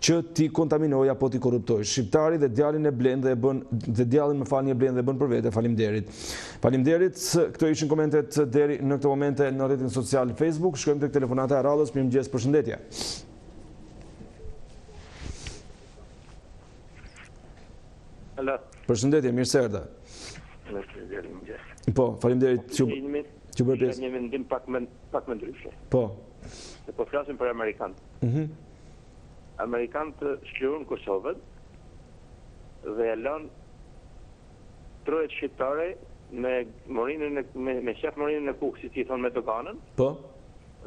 që ti kontaminoj apo ti korruptoj. Shqiptari dhe djalin e blen dhe e bën dhe djallin më falni e blen dhe e bën për vete. Faleminderit. Faleminderit. Këto ishin komentet deri në këtë moment në rrjetin social Facebook. Shkojmë tek telefonata e radhës. Mirëmëngjes, përshëndetje. Alo. Përshëndetje, mirë se erdha. Po, faleminderit që bërë pjesë. Një mendim pak më ndryshe. Po. Se po flasim për Amerikanë. Amerikanët shkruan Kosovën dhe e lënë trojet shqiptare me shef morinën e kukë, si thonë me doganën. Po.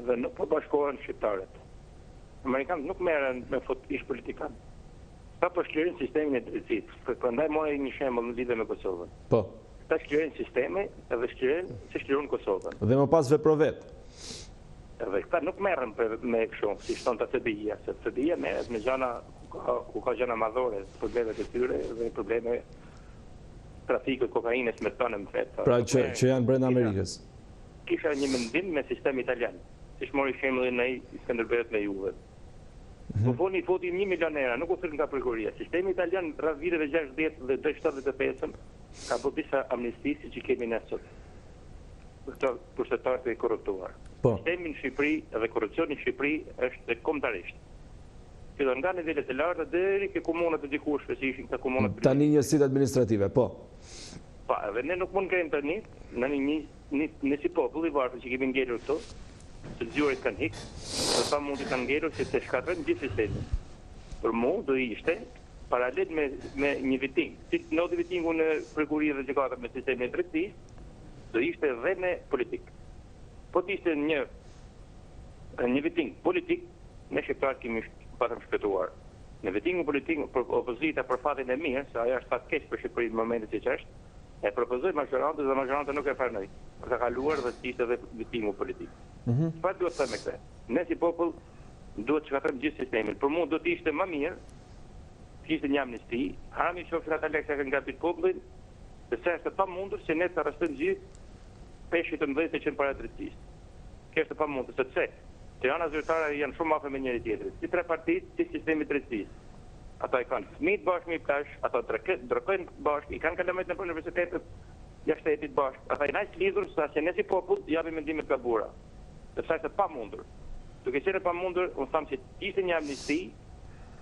Dhe nuk po bashkohen shqiptarët. Amerikanët nuk merren me ish politikanë. Ta po shkruajnë sistemin e drejtësisë. Prandaj mori një shembull në lidhje me Kosovën. Po. Ta shkruajnë sistemi edhe shkruajnë se shkruajnë Kosovën. Dhe më pas veprovet. Edhe këta nuk merren me kështu, si thon ta FBI-ja, se FBI-ja merret me gjëra ku ka gjëra madhore, problemet e tyre dhe probleme trafikut kokainës me tonë më vetë. Pra që janë brenda Amerikës. Kisha një mendim me sistemi italian. Siç mori shembullin ai Skënderbeut me Juve. Po foti 1 milionera, nuk u thirr nga prokuroria. Sistemi italian rreth viteve 60 dhe 75 ka bërë disa amnisti siç i kemi ne sot. Për këto pushtetarët e korruptuar. Sistemi në Shqipëri dhe korrupsioni në Shqipëri është kombëtarisht. Fillon nga nivelet e larta deri ke komunat e dikushme, si ishin këta komunat. Tani njësitë administrative, po. Po, edhe ne nuk mund kemi tani, në si popull i varfër që kemi ngelur këto, se zgjuarit kanë hikë, dhe sa mund të kanë ngelur që të shkatrojnë gjithë sistemin. Për mu do ishte paralel me një viting. Si në vitingu në prokuria dhe gjykata me sistemin e drejtësisë, do ishte edhe me politik. Po të ishte një viting politik, ne shqiptarët kemi patëm shpëtuar. Në vitingu politik, opozita për fatin e mirë, se ajo është fat keq për Shqipërinë në momentin që është, e propozoi majorantë dhe majorantë nuk e pranoi. Për të kaluar dhe të ishte edhe vitingu politik. Çfarë duhet të them me këtë? Ne si popull duhet të shkatrojmë gjithë sistemin. Për mua do të ishte më mirë, të ishte një amnisti, harami qofshin ata lekë që nga popullin, sepse është pamundur që ne të arrestojmë gjithë peshqit të mëdhenj që janë para drejtësisë. Kjo është pamundur, sepse Tirana zyrtare janë shumë afër me njëri tjetrit. Si tre partitë, si sistemi i drejtësisë. Ata i kanë fëmijët bashkë me plash, ata drekojnë bashkë, i kanë kalamet në universitetet jashtë shtetit bashkë. Ata janë aq lidhur sa që ne si popull japim mendime të gabura. Sepse është pamundur. Duke qenë pamundur, unë tham se ishte një amnisti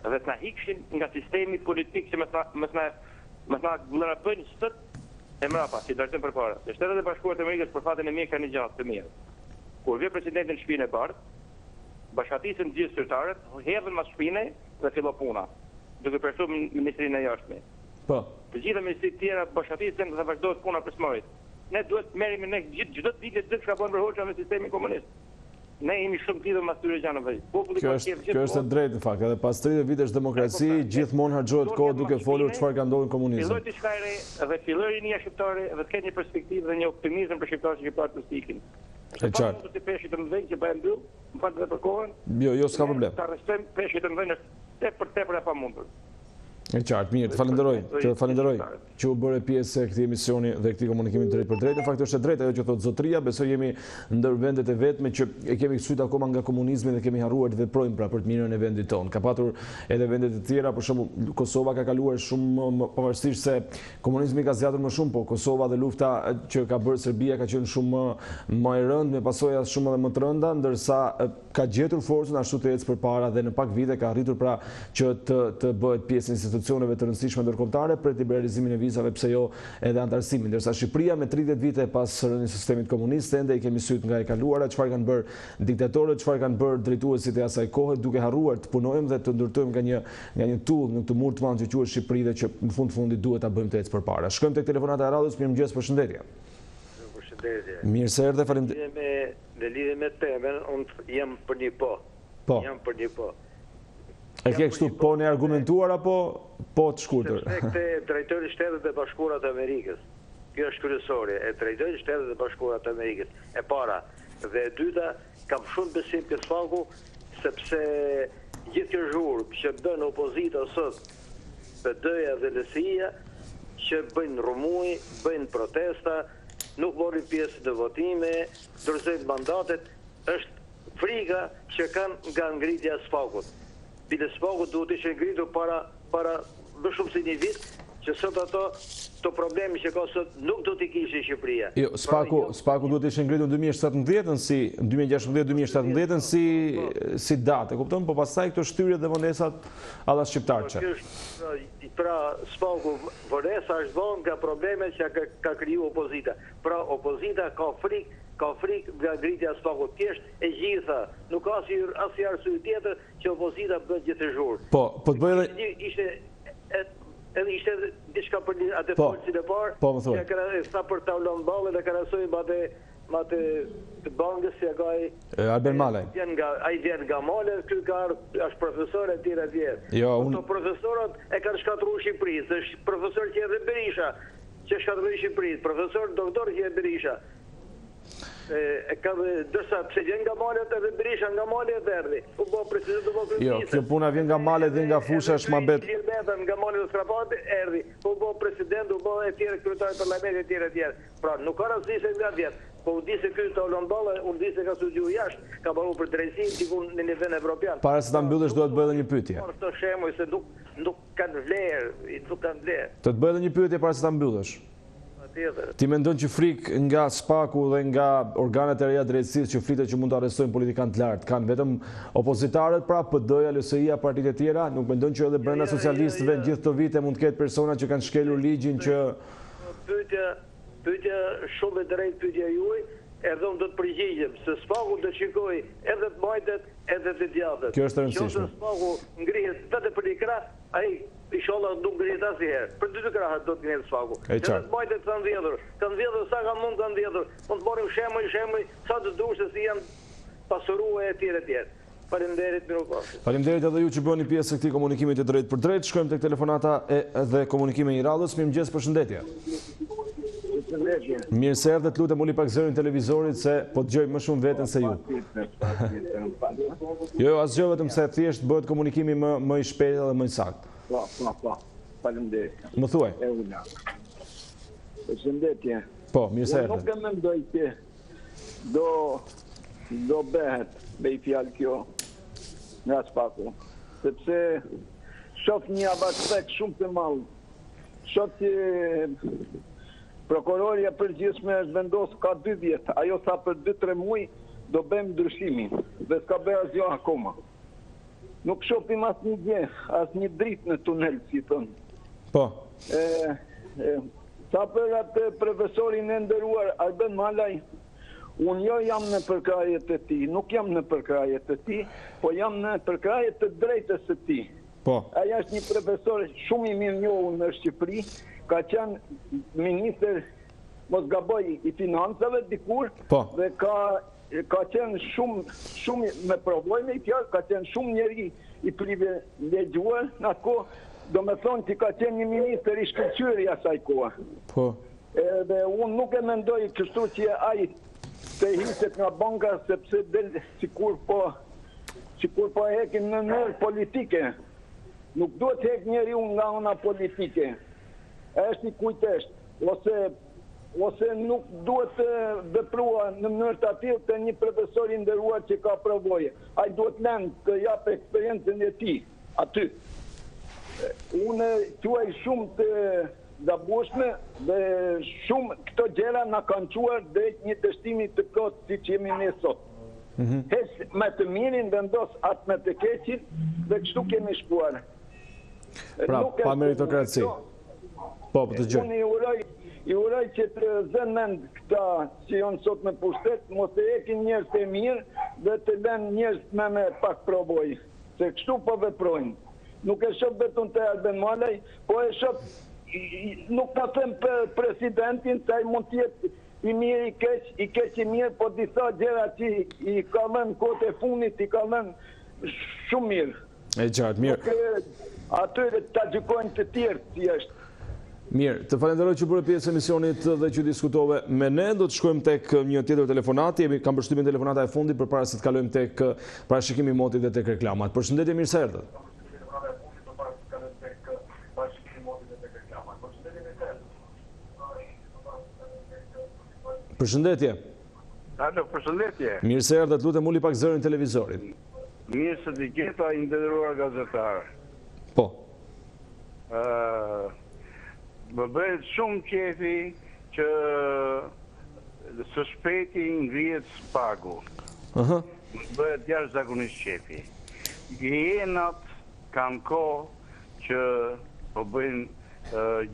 dhe të na hikshin nga sistemi politik që mos na gllërapojnë sot e mrapa, si dërtojnë përpara. Se Shtetet e Bashkuara të Amerikës për fatin e mirë kanë një gjatë të mirë. Kur vjen presidenti në shtëpinë e bardhë, bashkëtisën gjithë zyrtarët, hedhën mas shpine dhe fillo puna, duke përsu ministrinë e jashtme. Po. Të gjitha ministrit tjera bashkëtisën dhe vazhdojnë puna për smorit. Ne duhet merremi ne gjithë të ditë të çka bën Hoxha me sistemin komunist. Ne jemi shumë lidhur me atyre gjanëve. Kjo është e drejtë në fakt, edhe pas 30 vitesh demokraci, gjithmonë harxohet kohë duke folur çfarë ka ndodhur në komunizëm. Filloi diçka e re dhe filloi rinia shqiptare dhe të ketë një perspektivë dhe një optimizëm për shqiptarët që parë të stikin. E qartë. Të peshqit të mëdhenj që bëhen mbyll, më falë dhe për kohën. Jo, s'ka problem. Ta arrestojmë peshqit të mëdhenj është tepër e pamundur. E qartë, mirë, të falenderoj që u bëre pjesë e këtij emisioni dhe këtij komunikimi drejt për drejt. Në fakt është e drejtë ajo që thotë zotëria, besoj jemi ndër vendet e vetme që e kemi kthyer akoma nga komunizmi dhe kemi harruar të veprojmë pra për të mirën e vendit tonë. Ka patur edhe vendet e tjera, për shembull Kosova ka kaluar shumë pavarësisht se komunizmi ka zgjatur më shumë, po Kosova dhe lufta që ka bërë Serbia ka qenë shumë më e rëndë me pasoja shumë edhe më të rënda, ndërsa ka gjetur forcën ashtu të ecë përpara dhe në pak vite ka arritur pra që të bëhet pjesë institucioneve të rëndësishme ndërkombëtare për liberalizimin e vizave, pse jo edhe antarësimin. Ndërsa Shqipëria me 30 vite pas rënies së sistemit komunist ende i kemi syt nga e kaluara, çfarë kanë bërë diktatorët, çfarë kanë bërë drejtuesit e asaj kohe, duke harruar të punojmë dhe të ndërtojmë nga një tull në këtë mur të madh që quhet Shqipëri dhe që në fundit duhet ta bëjmë të ecë përpara. Shkojmë tek telefonata e radhës. Mirëmëngjes, përshëndetje. Përshëndetje. Mirë se erdhe, faleminderit. Në lidhje me temën, unë jam për një po. Jam për një po. E ke kështu po në argumentuar apo po të shkurtër? Sepse drejtori i Shtetit e Bashkuara të Amerikës. Kjo është kryesore e drejtori i Shtetit e Bashkuara të Amerikës. E para dhe e dyta, kam shumë besim te sfaku sepse gjithë kjo zhurmë që bën opozita sot, PD-ja dhe LSI-ja, që bëjnë rrumuj, bëjnë protesta, nuk morrin pjesë në votime, dorëzojnë mandatet, është frika që kanë nga ngritja e sfakut. Bile sfaku duhet ishte ngritur para më shumë se një vit, që sot ato të problemi që ka sot nuk do t'i kishte Shqipëria. Jo, spaku duhet të ishte ngritur në 2017 si datë, kupton? Po pastaj këto shtyrje dhe vonesat alla shqiptarçe. Pra spaku vonesa është vonë nga problemet që ka kriju opozita. Pra opozita ka frikë nga ngritja e spakut. Thjesht e gjitha, nuk ka asnjë arsye tjetër që opozita bëhet gjithë zhurmë. Po të bëj edhe ishte diçka për atë forcën e parë. Po, më thuaj. Që sa për tavlon ballë dhe krahasoi me atë të bankës si Albert Malaj. Ai vjen nga Male, ky është profesor e tjerë. Jo, Këto profesorët e kanë shkatruar Shqipërisë. Është profesor që edhe Berisha, që shkatërroi Shqipërisë, profesor doktor që Berisha. Dërsa pse vjen nga Malet edhe Berisha nga Malet erdhi. U bë president u bë kryeminist. Jo, kjo puna vjen nga Malet dhe nga fusha është ma bet. Nga Malet dhe Skrapati erdhi. U bë president, u bë e tjerë kryetar parlamentit e tjerë. Pra nuk ka rastësi se nga vjet. Po u di se ky të Hollandalla, u di se ka studiuar jashtë, ka baru për drejtësi diku në nivel evropian. Para se ta mbyllësh duhet të bëj edhe një pyetje. Këtë shembull se nuk kanë vlerë, nuk kanë vlerë. Të bëj edhe një pyetje para se ta mbyllësh. Ti mendon që frikë nga spaku dhe nga organet e reja drejtësisë që flitet që mund të arrestojnë politikanë të lartë, kanë vetëm opozitarët, pra PD-ja, LSI-ja, partitë e tjera, nuk mendon që edhe brenda socialistëve në gjithë këto vite mund të ketë persona që kanë shkelur ligjin që Pyetja shumë e drejtë pyetja juaj, edhe unë do të përgjigjem, se spaku do të shikoj edhe të majtet, edhe të djathët. Kjo është e rëndësishme. Nëse spaku ngrihet vetë për një krah, ai inshallah nuk ngrihet asnjëherë. Për dy krahat do të ngrihet spaku. Edhe të majtet kanë vjedhur sa kanë mund kanë vjedhur. Mund të marrim shembuj sa të dush se si janë pasuruar e tjerë. Faleminderit, mirupafshim. Faleminderit edhe ju që bëni pjesë këtij komunikimi të drejtë për drejtë. Shkojmë tek telefonata dhe komunikime i radhës. Mirëmëngjes, përshëndetje. Mirë se erdhët, lutem uli pak zërin televizorit se po dëgjoj më shumë veten se ju. Jo, asgjë, vetëm se thjesht bëhet komunikimi më i shpejtë dhe më i saktë. Po. Faleminderit. Më thuaj. Përshëndetje. Po, mirë se erdhët. Nuk e mendoj që do bëhet me i fjalë kjo nga spaku, sepse shoh një abastek shumë të madh. Shoh që prokuroria përgjithshme është vendosur ka 2 vjet, ajo sa për 2-3 muaj do bëjmë ndryshimin dhe s'ka bërë asgjë akoma. Nuk shohim asnjë gjë, asnjë dritë në tunel, si thon. Po. Sa për atë profesorin e nderuar Albert Malaj, unë jo jam në përkrajet e tij, nuk jam në përkrajet e tij, po jam në përkrajet të drejtës së tij. Po. Ai është një profesor shumë i mirënjohur në Shqipëri, ka qenë minister, mos gaboj, i financave dikur, dhe ka qenë shumë me probleme i tjerë, ka qenë shumë njeri i privilegjuar në atë kohë, do me thonë që ka qenë një minister i shkëlqyri asaj kohë. Po. Dhe unë nuk e mendoj kështu që ai të hiqet nga banka sepse del sikur po hekin në mënyrë politike. Nuk duhet të hek njeriu nga ana politike. Është i kujtesht, ose nuk duhet të veprua në mënyrë të tillë të një profesor i nderuar që ka provoje. Ai duhet lënë të japë eksperiencën e tij aty. Unë quaj shumë të gabueshme dhe shumë këto gjëra na kanë çuar drejt një dështimi të plotë siç jemi ne sot. Hes me të mirin vendos atë me të keqin dhe kështu kemi shkuar. Pra, pa meritokraci. Po, të gjë. Unë i uroj që të zënë mend këta që janë sot në pushtet, mos të ekin njerëz të mirë dhe të lënë njerëz me pak provojë. Se kështu po veprojnë. Nuk e shoh vetëm te Albert Malaj, po e shoh nuk ta them për presidentin, se ai mund të jetë i mirë i keq i mirë, po disa gjëra që i ka lënë kohët e fundit, i ka lënë shumë mirë. E qartë, mirë. Atyre ta gjykojnë të tjerë si është. Mirë, të falenderoj që bërë pjesë emisionit dhe që diskutove me ne. Do të shkojmë tek një tjetër telefonati. Kam përshtypjen telefonata e fundit përpara se të kalojmë tek parashikimi i motit dhe tek reklamat. Përshëndetje, mirë se erdhët. Përshëndetje. Alo, përshëndetje. Mirë se erdhët, lutem uli pak zërin televizorit. Mirë se dëgjeta i nderuar gazetar. Po. Më bëhet shumë qefi që së shpejti ngrihet spagu. Më bëhet jashtëzakonisht qefi. Hienat kanë kohë që po bëjnë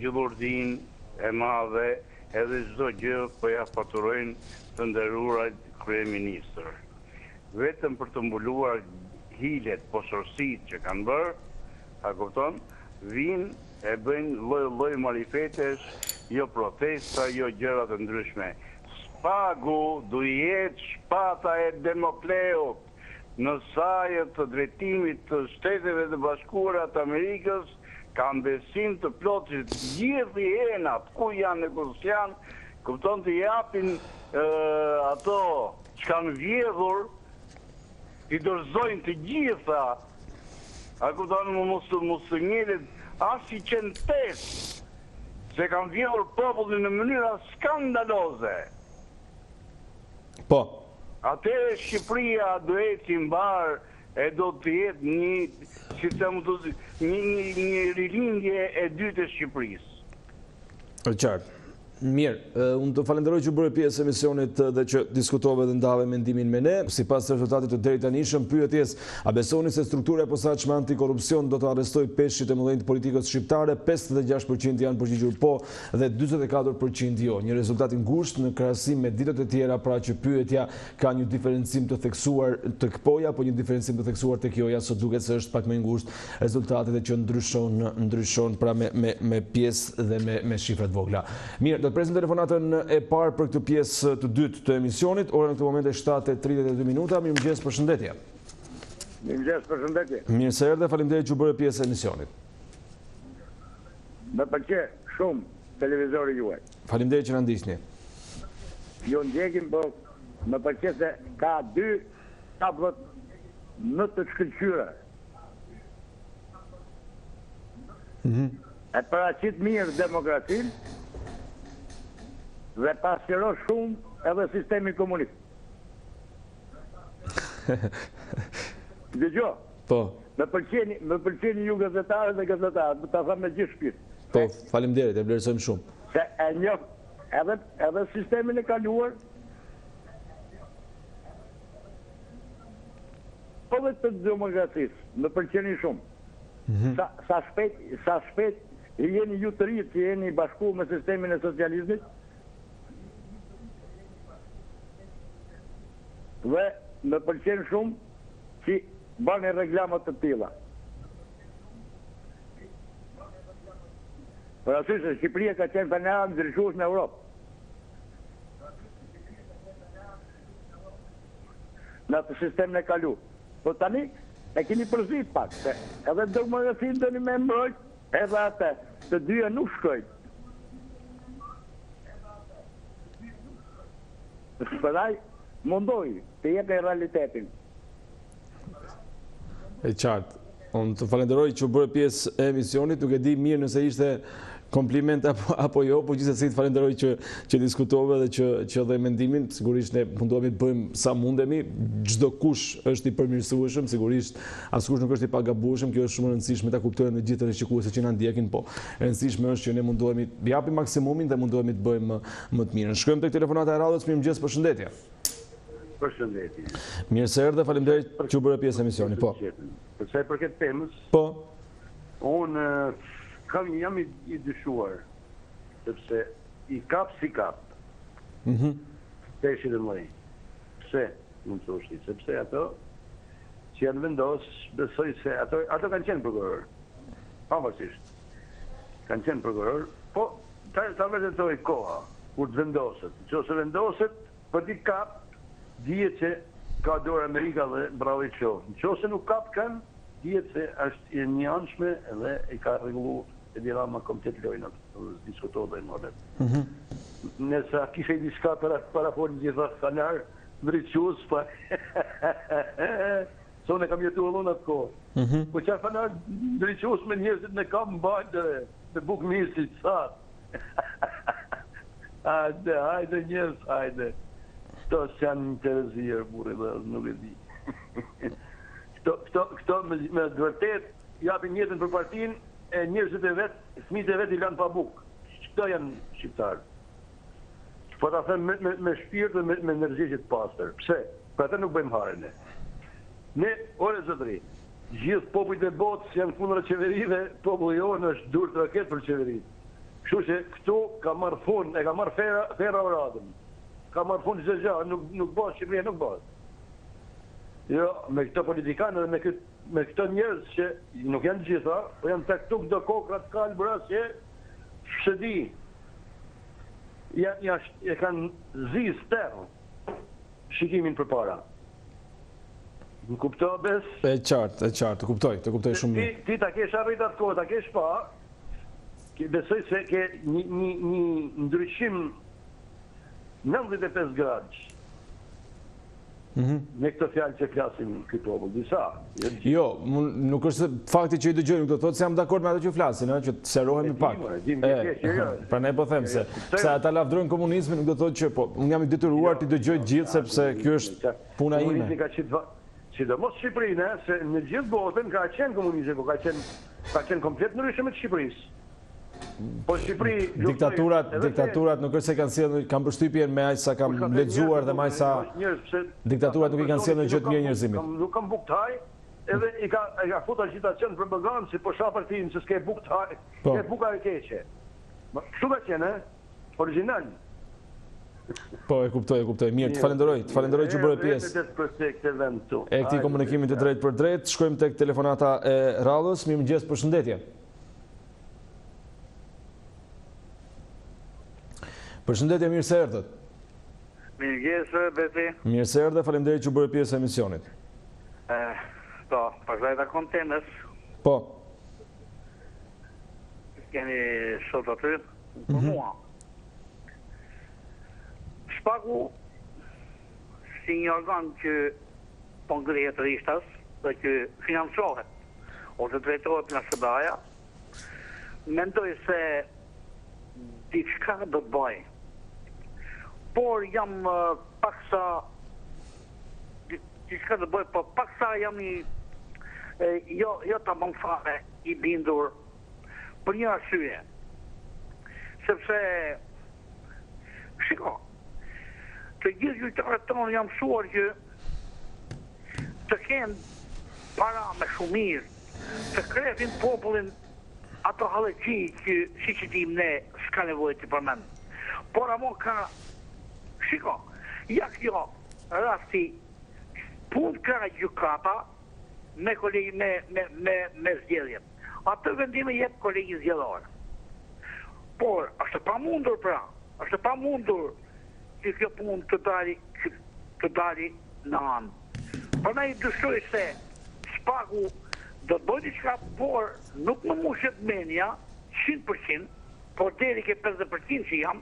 gjillurdin e madhe edhe çdo gjë po ja faturojnë të nderuar kryeministër. Vetëm për të mbuluar hilet, poshorësitë që kanë bërë, a kupton, vinë e bëjnë lloj marifetesh, jo protesta, jo gjëra të ndryshme. Spagu du jetë shpata e Demokleut në sajët të drejtimit të Shteteve të Bashkuara të Amerikës. Kam besim të plotë që gjithë hienat, ku janë e kus janë, kupton të japin ato që kanë vjedhur, i dorëzojnë të gjitha, a kupton mos të njelit as i qentes, se kanë vjedhur popullin në mënyra skandaloze. Po. Atëherë Shqipëria do eci mbar e do të jetë një rilindje e dytë e Shqipërisë. Qartë. Mirë, unë të falenderoj që bërë pjesë emisionit dhe që diskutove dhe ndave mendimin me ne. Sipas rezultatit të deri tanishëm, pyetjes, a besoni se struktura e posaçme antikorrupsion do të arrestoj peshqit e mëdhenj të politikës shqiptare? 56% janë përgjigjur po dhe 44% jo. Një rezultat i ngushtë në krahasim me ditët e tjera, pra që pyetja ka një diferencim të theksuar tek poja, po një diferencim të theksuar tek joja, sot duket se është pak më i ngushtë rezultatet e që ndryshon pra me pjesë dhe me shifrat vogla. Mirë, do të presim telefonatën e parë për këtë pjesë të dytë të emisionit. Ora në këtë moment e 7:32 minuta. Mirëmëngjes, përshëndetje. Mirëmëngjes, përshëndetje. Mirë se erdhe, faleminderit që bërë pjesë e emisionit. Më pëlqej shumë televizori juaj. Faleminderit që na ndiqni. Jo ndjekim, po më pëlqej se ka 2 tablet në të shkëlqyra. E paraqit mirë demokracinë dhe pasqyron shumë edhe sistemi komunist. Dëgjoj. Po. Më pëlqeni ju gazetarët dhe gazetarët, ta them me gjithë shpirt. Po, faleminderit, e vlerësojmë shumë. Se e njoh edhe sistemin e kaluar, po dhe të demokracisë, më pëlqeni shumë. Sa shpejt jeni ju të rinj që jeni bashku me sistemin e socializmit, dhe më pëlqen shumë që bani reklamat të tilla. Për arsye se Shqipëria ka qenë banera ndryshues në Europë. Në atë sistemin e kalu. Po tani e keni përzit pak, se edhe demokracinë doni me mbrojt, edhe atë, të dyja nuk shkojnë. Shpëraj, mundoj të jetë e realitetin. E qartë. Unë të falenderoj që bërë pjesë e emisionit, nuk e di mirë nëse ishte kompliment apo jo, po gjithsesi të falenderoj që diskutove dhe që dhe mendimin. Sigurisht ne mundohemi të bëjmë sa mundemi, çdo kush është i përmirësueshëm, sigurisht askush nuk është i pagabueshëm, kjo është shumë e rëndësishme ta kuptojnë dhe gjithë rishikuesit që na ndjekin, po e rëndësishme është që ne mundohemi të japim maksimumin dhe mundohemi të bëjmë më të mirën. Shkojmë tek telefonata e radhës. Mirëmëngjes, përshëndetje. Përshëndetje. Mirë se erdhe, faleminderit që u bëre pjesë e emisionit. Po. Për sa i përket temës, po. Unë jam i dyshuar, sepse i kap si kap. Peshqit e mëdhenj. Pse? Mund të thosh ti, sepse ato që janë vendos, besoj se ato kanë qenë prokuror. Pavarësisht. Kanë qenë prokuror, po ta vërtetoj koha kur të vendoset. Nëse vendoset, për t'i kap, dihet që ka dorë Amerika dhe bravo i qoftë. Nëse nuk kap kanë, dihet se është e njanshme dhe e ka rregulluar e dira ma komplet lojnat, diskutohet dhe më vetë. Nësa kishe i diska para folin gjitha kanar, ndryqus, pa... Sonë e kam jetu allon atë kohë. Po që kanar ndryqus me njerëzit me kam mbajtë dhe buk misit, sa. Hajde njerëz, hajde. Këto që janë interesirë, burë dhe nuk e di. Këto me dëvërtet, japin njëtën për partinë, e njerëzit e vetë, fëmijët e vetë i lanë pa bukë. këta janë shqiptarë. Po ta them me shpirt dhe me energji që të pastër. Pse? Për atë nuk bëjmë hare ne. Ne, ore zotëri, gjithë popujt e botës janë kundër qeverive, populli jonë është dur të raket për qeveritë. Kështu që këtu ka marrë fund, e ka marrë fera oradën. Ka marrë fund çdo gjë, nuk bëhet Shqipëria, nuk bëhet. Jo, me këto politikanë dhe me këto njerëz që nuk janë gjitha, po janë tek këtu këto kokra të kalbra që shëdi. E kanë zis terë shikimin përpara. Në kupto, bes? E qartë, të kuptoj shumë mirë. Ti ta kesh arrit atë kohë, ta kesh pa, besoj se ke një ndryshim 95 gradë. Me këtë fjalë që flasim këtë popull, disa. Jo, nuk është fakti që i dëgjoj, nuk do të thotë se jam dakord me ato që flasin, që të serohemi pak. Pra ne po them se ata lavdrojnë komunizmin, nuk do të thotë që po, unë jam i detyruar të dëgjoj gjithë sepse kjo është puna ime. Sidomos Shqipërinë, se në gjithë botën ka qenë komunizmi, po ka qenë komplet ndryshme të Shqipërisë. Po Shqipëri... Diktaturat nuk është se kanë sjellë, kam përshtypjen me aq sa kam lexuar dhe më sa diktaturat nuk i kanë sjellë gjë të mirë njerëzimit. Nuk kam buktaj, edhe i ka futur agitacion propagandë si po shapartin se s'ke buktaj, ke buka e keqe. Kështu ka qenë, origjinal. Po, e kuptoj. Mirë, të falenderoj që bëre pjesë e këtij komunikimi të drejtë për drejtë. Shkojmë tek telefonata e radhës. Mirëmëngjes, përshëndetje. Përshëndetje, mirë se erdhët. Mirëmëngjes, Beti. Mirë se erdhë, faleminderit që bëre pjesë e emisionit. Po, pastaj takon temës. Po. Keni sot aty, për mua. Shpaku si një organ që po ngrihet rishtas dhe që financohet ose drejtohet nga SBA-ja, mendoj se diçka do të bëj. Por jam paksa diçka do të bëj, por paksa jam jo tamam fare i bindur për një arsye. Sepse shiko, të gjithë gjyqtarët tonë jam mësuar që të kenë para me shumir, të krefin popullin ato halëqi që si që tim ne s'ka nevojë të përmend. Por amo ka, shiko, ja kjo rasti punë ka gjykata me zgjedhjen. Atë vendime jep kolegi zgjedhor. Por, është pa mundur është pa mundur që kjo punë të dali në anë. Për na i dyshoj se Shpaku do të bëjë diçka, por nuk më mushet menja 100%, por deri ke 50% që jam,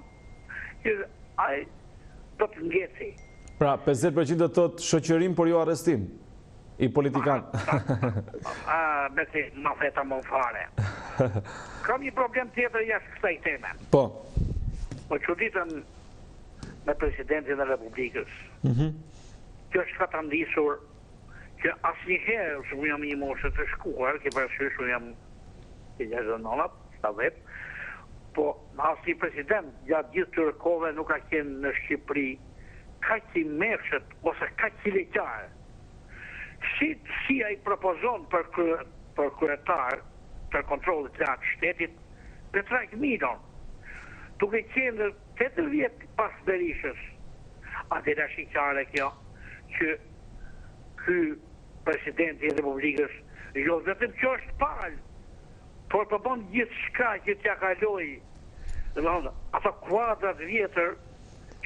që ai do të ngeci. Pra, 50% do të thotë shoqërim, por jo arrestim i politikan. Besi, ma theta më fare. Kam një problem tjetër jashtë kësaj teme. Po. Po çuditën me presidentin e Republikës. Kjo është ka të ndisur që asnjëherë, shumë jam një moshë të shkuar, ke parasysh unë jam të 69, 70, po asnjë president gjatë gjithë këtyre kohëve nuk ka qenë në Shqipëri kaq i mëshët ose kaq i leqar. Si ai propozon për kryetar për kontrollit të shtetit Petrajk Midon, duke qenë 8 vjet pas Berishës. Atëherë është qarë kjo që ky presidenti i Republikës jo vetëm që është palë, por të bën gjithçka që t'ja kaloi, ato kuadrat vjetër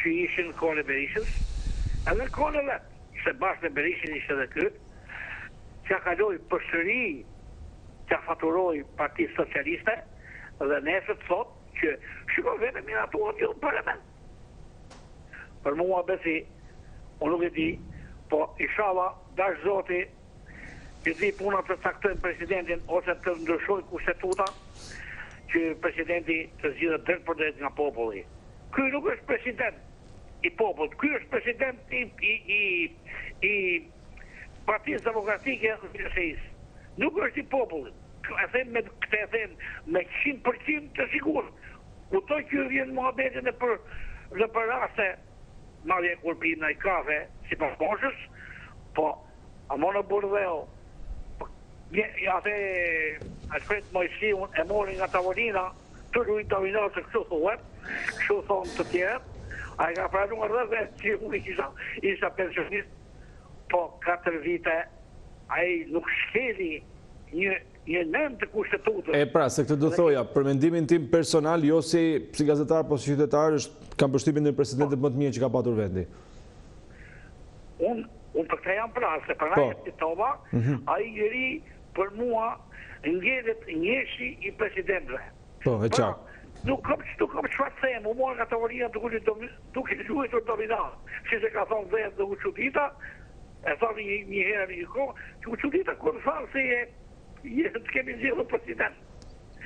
që ishin në kohën e Berishës, edhe në kohën e vet, se bashkë me Berishën ishte edhe ky, t'ja kaloi përsëri, t'ja faturoi Partisë Socialiste dhe nesër thot që shiko vetëm i atuat ju në parlament. Për mua besi, unë nuk e di, po inshallah, dash zoti, që di puna të caktojnë presidentin ose të ndryshoj kushtetuta, që presidenti të zgjidhet drejt për drejt nga populli. Ky nuk është president i popullit, ky është president i Partisë Demokratike të Shqipërisë. Nuk është i popullit. Këtë e them me 100% të sigurt. Kuptoj që vjen muhabetin e për raste, madje kur pim në kafe, si pas moshës, po, a më në burdheo, atë Alfred Mojsiun e mori nga tavolina, të rujnë tavolina se kështu thuhet, kështu thonë të tjerë, a e ka pranuar dhe që unë isha pensionist, po 4 vite, a e nuk shkeli një nëm të kushtetutës. E pra, se këtë do thoja, për mendimin tim personal, jo si gazetar, po si qytetar, kam përshtypjen në presidentet më të mirë që ka patur vendi. Unë për këta jam pra, se për najët të tova, a i njëri për mua ngelet njëshi i presidentve. Po, e qartë. Nuk kam çfarë të them, u morë nga tavolina duke luajtur dominat. Si se ka thonë vetë dhe u çudita, e thonë një herë një kohë, që u çudita kur thonë se të kemi zgjedhur president.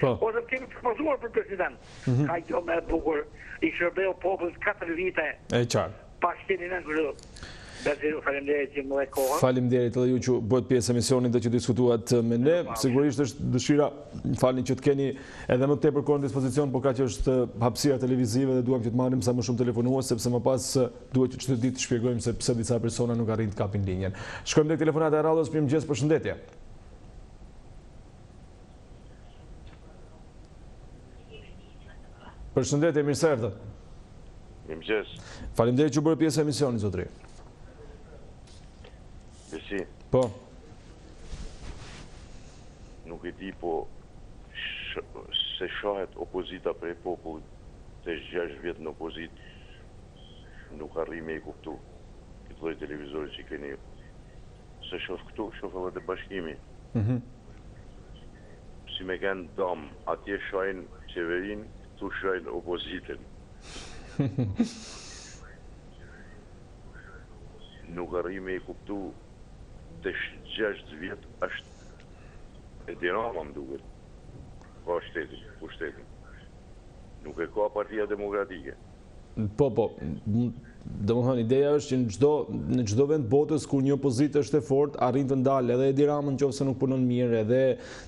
Ose të kemi propozuar për president. Ka kjo me bukur, i shërbeu popullit 4 vite. E qartë. Pa shtinin në ngërë. Faleminderit që më dhe kohën. Faleminderit edhe ju që bëhet pjesë emisionit dhe që diskutuat me ne. Sigurisht është dëshira, falni që të keni edhe më tepër kohë në dispozicion, por ka që është hapësira televizive dhe duam që të marrim sa më shumë telefonues, sepse më pas duhet që çdo ditë të shpjegojmë se pse disa persona nuk arrin të kapin linjen. Shkojmë tek telefonata e radhës, mirëmëngjes, përshëndetje. Përshëndetje, mirë se erdhët. Mirëmëngjes. Faleminderit që bëre pjesë e emisionit, zotëri. Besi. Po. Nuk e di, po se shohet opozita prej popullit të 6 vjet në opozit, nuk arri me i kuptu këtë lloj televizori që keni ju. Se shoh këtu, shoh edhe të bashkimi. Si me kanë dom, atje shohin qeverin, këtu shohin opozitën. Nuk arri me i kuptu të 6 vjet është e dirama më duket. Ka shtetin, pushtetin. Nuk e ka Partia Demokratike. Po, domethënë ideja është që në çdo vend botës ku një opozitë është e fortë, arrin të ndalë edhe Edi Rama nëse nuk punon mirë, edhe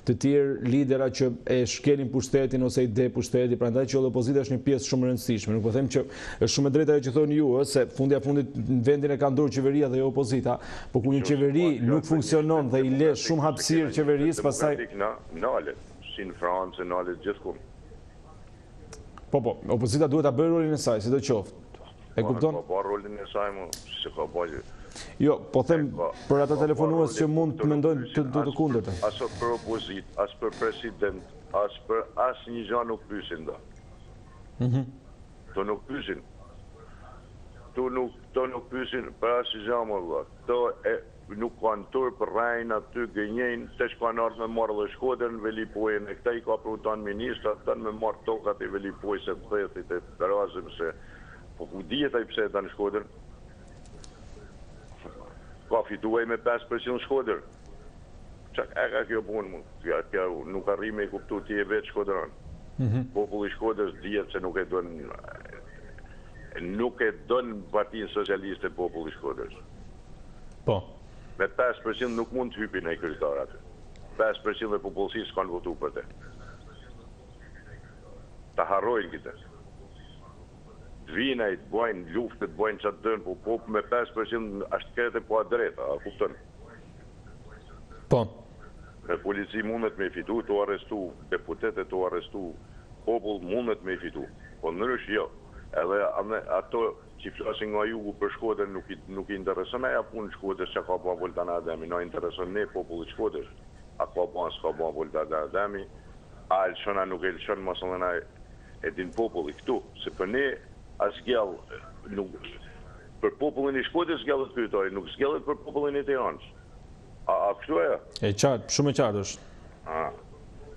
të tjerë lidera që e shkelin pushtetin ose ide pushteti, prandaj që opozita është një pjesë shumë e rëndësishme. Nuk po them që është shumë e drejtë ajo që thoni ju, se fundja fundit në vendin e ka ndorë qeveria dhe jo opozita, por ku një qeveri nuk funksionon dhe i le shumë hapësirë qeverisë, pastaj nalet, si në Francë, nalet gjithku. Po, opozita duhet ta bëjë rolin e saj, sidoqoftë. E kupton? Po rolin e saj, se ka bëjë. Jo, po them për ata telefonues që mund të mendojnë të kundërta. As për opozit, as për president, as për asnjë gjë nuk pyesin do. To nuk pyesin. To nuk pyesin për asnjë gjë më valla. To nuk kanë tur për rajnë aty gënjejnë, të shkanë ardhë me marrë dhe Shkodrën, Velipojën, e këta i ka prutan ministra, të me marrë tokat e Velipojë se të thethit e të razëm se, po ku dijet a i pse e ta në Shkodrën? Ka fituaj me 5% Shkodrën. Qak e ka kjo punë mu, nuk arri me i kuptu ti e vetë Shkodrën. Populli Shkodrës dijet se nuk e don Partinë Socialiste populli Shkodrës. Po. Me 5% nuk mund të hypin e kryetarat. 5% dhe popullsisë kanë votu për te. Ta harrojnë këtë. Të vina i të bojnë luftë, të bojnë qatë dënë, po me 5% ashtë krete po a dreta, a kuptën? Po. Me polici mundet me fitu, të arrestu, deputetet të arrestu, popull mundet me fitu. Po nërësh jo. Edhe ato që flasin nga jugu për Shkodrën nuk i interesën e ja punë Shkodrës që ka ba Voltan Ademi, na interesën ne popullit Shkodrës. A ka ba, s'ka ba Voltan Ademi, a elshona nuk elshon, masëllën e din popullit këtu. Se për ne, a s'gjallë, për popullin i Shkodrës s'gjallët kryetari, nuk s'gjallët për popullin i Tiranës. A kështu e? E qartë, shumë e qartë është.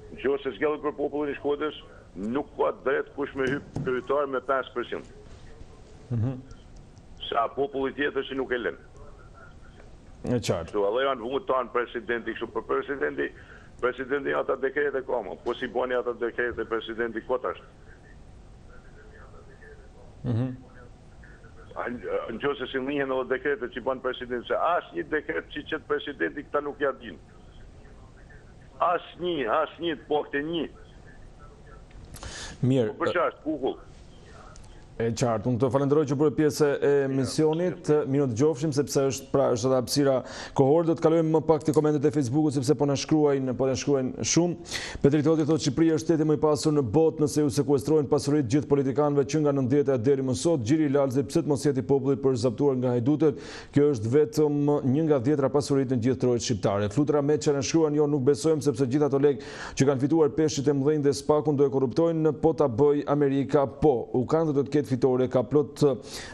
Në që se s'gjallët për popullin i Shkodrës, nuk ka drejt kush me hypë kryetar me 5%. Sa populli tjetër që nuk e lën. E qartë. Kështu edhe janë votan presidenti kështu për presidenti ata dekrete koma. Po si bani ata dekrete presidenti kot është. Në që se si lihen edhe dekrete që banë presidenti, se asnjë dekret që qëtë presidenti këta nuk ja din. Asnjë, po këtë një. Mirë. Për çast, kukull. E qartë, unë të falenderoj që bërë pjesë e misionit, mirë të gjofshim, sepse është edhe hapësira kohore. Do të kalojmë më pak të komentet e Facebookut, sepse po na shkruajnë shumë. Petri Toti thotë Shqipëria është shteti më i pasur në botë nëse u sekuestrojnë pasuritë gjithë politikanëve që nga 90-ta deri më sot. Gjiri Lalzi, pse të mos jeti populli për zaptuar nga hajdutet? Kjo është vetëm një nga 10 pasuritë në gjithë trojtë shqiptare. Flutra Meçë na shkruan, jo nuk besojmë sepse gjithë ato lekë që kanë fituar peshqit e mëdhenj dhe spakun do e korruptojnë, po ta bëj Amerika, po. U kanë do të ketë fitore, ka plot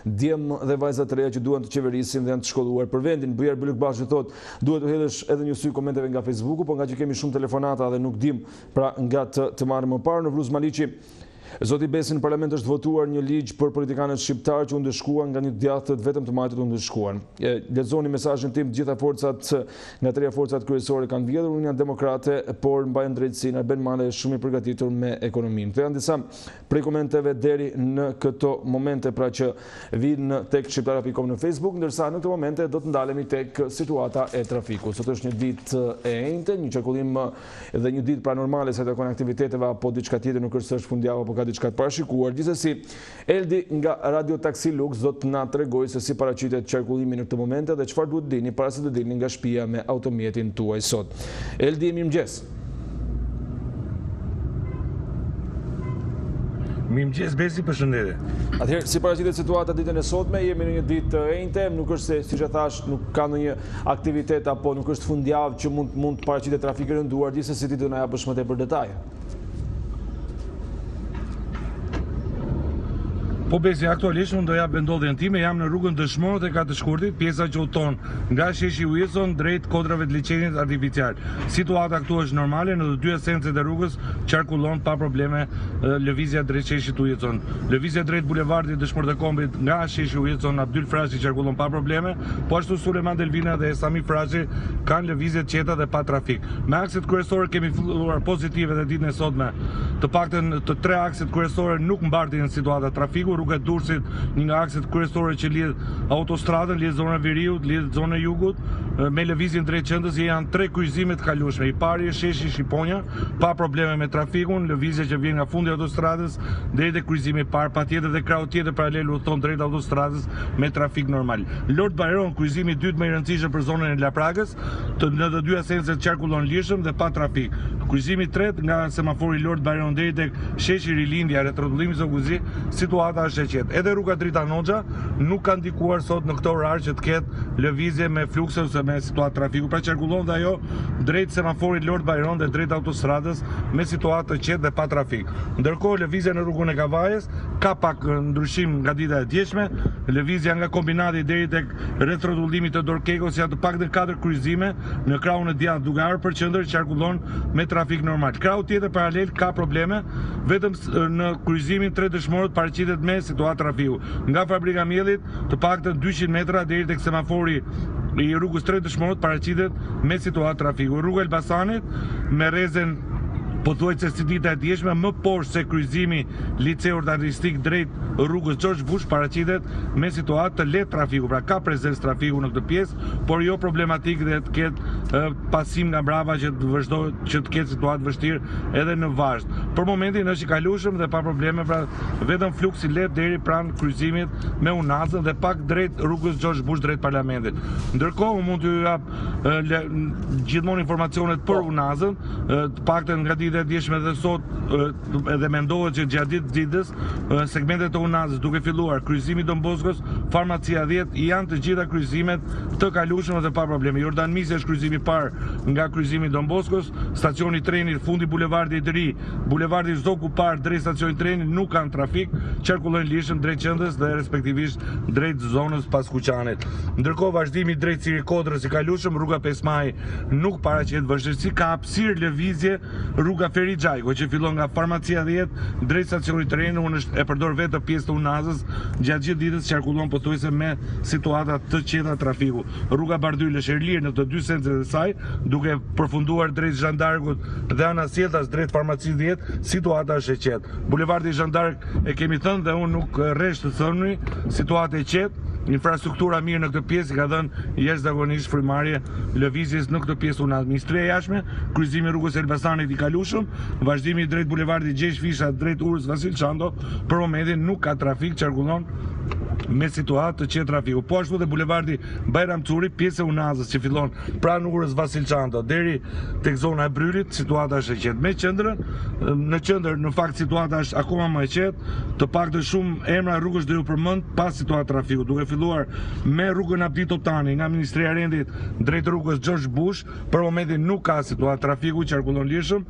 djem dhe vajzat të reja që duan të qeverisin dhe janë të shkolluar për vendin. Bujar Byluk Bashi thot, duhet të hedhësh edhe një sy komenteve nga Facebooku, po nga që kemi shumë telefonata dhe nuk dim pra nga të marrë më parë. Në Vruz Maliqi, Zoti Besi, në parlament është votuar një ligj për politikanët shqiptar që u ndëshkuan nga një djathtë vetëm të majtët u ndëshkuan. Lexoni mesazhin tim, të gjitha forcat nga treja forcat kryesore kanë vjedhur, unë janë demokrate, por mbajnë drejtësinë. Arben Male është shumë i përgatitur me ekonominë. Këto janë disa prej komenteve deri në këto momente pra që vinë tek shqiptara.com në Facebook, ndërsa në këto momente do të ndalemi tek situata e trafikut. Sot është një ditë e enjte, një qarkullim dhe një ditë pra normale sa të kon aktiviteteve apo diçka tjetër, nuk është fundjavë apo diçka të parashikuar. Gjithsesi, Eldi nga Radio Taxi Lux do të na tregojë se si paraqitet qarkullimi në këtë moment dhe çfarë duhet dini para se të dilni nga shtëpia me automjetin tuaj sot. Eldi, mirëmëngjes. Mirëmëngjes Besi, përshëndetje. Atëherë, si paraqitet situata ditën e sotme, jemi në një ditë të enjte, nuk është se siç e thash, nuk ka ndonjë aktivitet apo nuk është fundjavë që mund të paraqitet trafik i rënduar, gjithsesi ti do na japësh më tepër detaje. Po Besi, aktualisht unë do jap vendodhjen time, jam në rrugën Dëshmorët e Katëshkurtit, pjesa që udhton nga sheshi Wilson drejt kodrave të liçenit artificial. Situata këtu është normale, në të dy esencet e rrugës qarkullon pa probleme lëvizja drejt sheshit Wilson. Lëvizja drejt bulevardit Dëshmorët e Kombit nga sheshi Wilson Abdyl Frashi qarkullon pa probleme, po ashtu Suleman Delvina dhe Sami Frashi kanë lëvizje të qeta dhe pa trafik. Me akset kryesorë kemi filluar pozitive dhe ditën e sotme. Të paktën të tre akset kryesore nuk mbartin situata trafiku. Rruga e Durrësit, një nga akset kryesore që lidh autostradën, lidh zonën Veriut, lidh zonën Jugut, me lëvizjen drejt qendrës janë tre kryqëzime të kalueshme. I pari është sheshi Shqiponja, pa probleme me trafikun, lëvizja që vjen nga fundi i autostradës deri te kryqëzimi i parë, patjetër dhe krau tjetër paralel udhton drejt autostradës me trafik normal. Lord Byron, kryqëzimi i dytë më i rëndësishëm për zonën e Lapragës, në të dy esencet qarkullon lirshëm dhe pa trafik. Kryqëzimi i tretë nga semafori Lord Byron deri tek sheshi Rilindja, rretullimit Zoguzi, situata është e qetë. Edhe rruga Drita Noxha nuk ka ndikuar sot në këtë orar që të ketë lëvizje me flukse ose me situatë trafiku. Pra qarkullon dhe ajo drejt semaforit Lord Byron dhe drejt autostradës me situatë të qetë dhe pa trafik. Ndërkohë lëvizja në rrugën e Kavajës ka pak ndryshim nga dita e djeshme, lëvizja nga kombinati deri tek rrethrodullimit të Dorkekos janë të paktën 4 kryqëzime në krahun e djathtë duke ardhur për qendër qarkullon me trafik normal. Krahu tjetër paralel ka probleme, vetëm në kryqëzimin 3 Dëshmorët paraqitet me situatë trafiku. Nga fabrika Miellit të paktën 200 metra deri tek semafori i rrugës 3 Dëshmorët paraqitet me situatë trafiku. Rruga Elbasanit me rrezen pothuajse si dita e djeshme, më poshtë se kryqëzimi liceu artistik drejt rrugës George Bush paraqitet me situatë të lehtë trafiku. Pra ka prezencë trafiku në këtë pjesë, por jo problematik dhe të ketë pasim nga brava që të vazhdojë që të ketë situatë vështirë edhe në Vazhd. Për momentin është i kalueshëm dhe pa probleme, pra vetëm fluks i lehtë deri pranë kryqëzimit me Unazën dhe pak drejt rrugës George Bush drejt parlamentit. Ndërkohë mund t'ju jap gjithmonë informacionet për Unazën, të paktën nga e djeshme dhe sot edhe mendohet që gjatë ditës segmentet e Unazës duke filluar kryqëzimi Don Boskos, Farmacia 10 janë të gjitha kryqëzimet të kalueshme dhe pa probleme. Jordan Misi është kryqëzimi i parë nga kryqëzimi Don Boskos, stacioni i trenit fundi bulevardi i Ri, bulevardi Zoku parë drejt stacionit trenit nuk kanë trafik, qarkullojnë lirshëm drejt qendrës dhe respektivisht drejt zonës Paskuqanit. Ndërkohë vazhdimi drejt Sirikodrës i kalueshëm, rruga 5 Maj nuk paraqet vështirësi, ka hapësirë lëvizje rruga Feri Xhajko që fillon nga Farmacia 10 drejt stacionit trenit, unë e përdor vetë pjesë të Unazës, gjatë gjithë ditës qarkullon pothuajse me situata të qeta trafiku. Rruga Bardhyl është e lirë në të dy sencet e saj, duke përfunduar drejt Zhandarkut dhe ana Sjeltas drejt Farmacisë 10, situata është e qetë. Bulevardi Zhandark e kemi thënë dhe unë nuk rresh të thënë, situatë e qetë. infrastruktura mirë në këtë pjesë, ka dhënë jashtëzakonisht frymëmarrje lëvizjes në këtë pjesë unazë. Ministria e jashtme, kryqëzimi rrugës Elbasanit i kalueshëm, vazhdimi drejt bulevardit Gjesh Fisha drejt urës Vasil Çando, për momentin nuk ka trafik, qarkullon me situatë të qetë trafiku. Po ashtu dhe bulevardi Bajram Curi, pjesë e unazës që fillon pranë urës Vasil Çando deri tek zona e Brylit, situata është e qetë. Me qendrën, në qendër në fakt situata është akoma më e qetë, të paktën shumë emra rrugësh do ju përmend pas situatë trafiku, duke filluar me rrugën Abdi Toptani nga Ministria e Rendit drejt rrugës George Bush, për momentin nuk ka situatë trafiku, qarkullon lirshëm.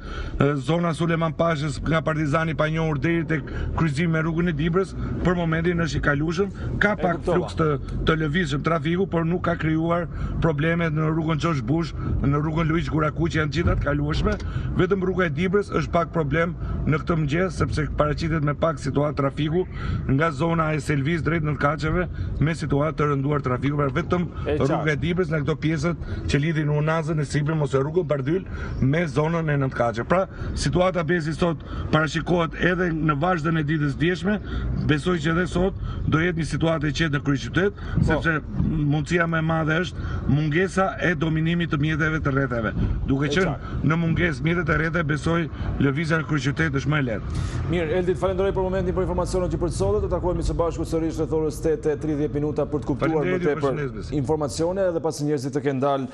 Zona Suleman Pashës nga Partizani pa njohur deri tek kryqëzimi me rrugën e Dibrës, për momentin është i kalueshëm. Ka pak fluks të lëvizshëm trafiku, por nuk ka krijuar probleme në rrugën George Bush, në rrugën Luiz Guraku që janë gjitha të kalueshme. Vetëm rruga e Dibrës është pak problem në këtë mëngjes, sepse paraqitet me pak situatë trafiku nga zona e Selvis drejt Nëntkaçeve me situatë të rënduar trafiku. Pra vetëm rruga e Dibrës në këto pjesët që lidhin unazën e Sipër ose rrugën Bardyl me zonën e Nëntkaçeve. Pra situata bezi sot parashikohet edhe në vazhdën e ditës djeshme. Besoj që edhe sot do jetë një situatë e qetë në kryeqytet, sepse mundësia më e madhe është mungesa e dominimit të mjeteve të rrethave. Duke qenë në mungesë mjetet e rrethave, besoj lëvizja në kryeqytet është më e lehtë. Mirë, Eldi, falenderoj për momentin për informacionet që për sot, do takohemi së bashku sërish rreth orës 8:30 minuta për të kuptuar më tepër informacione edhe pasi njerëzit të kenë dalë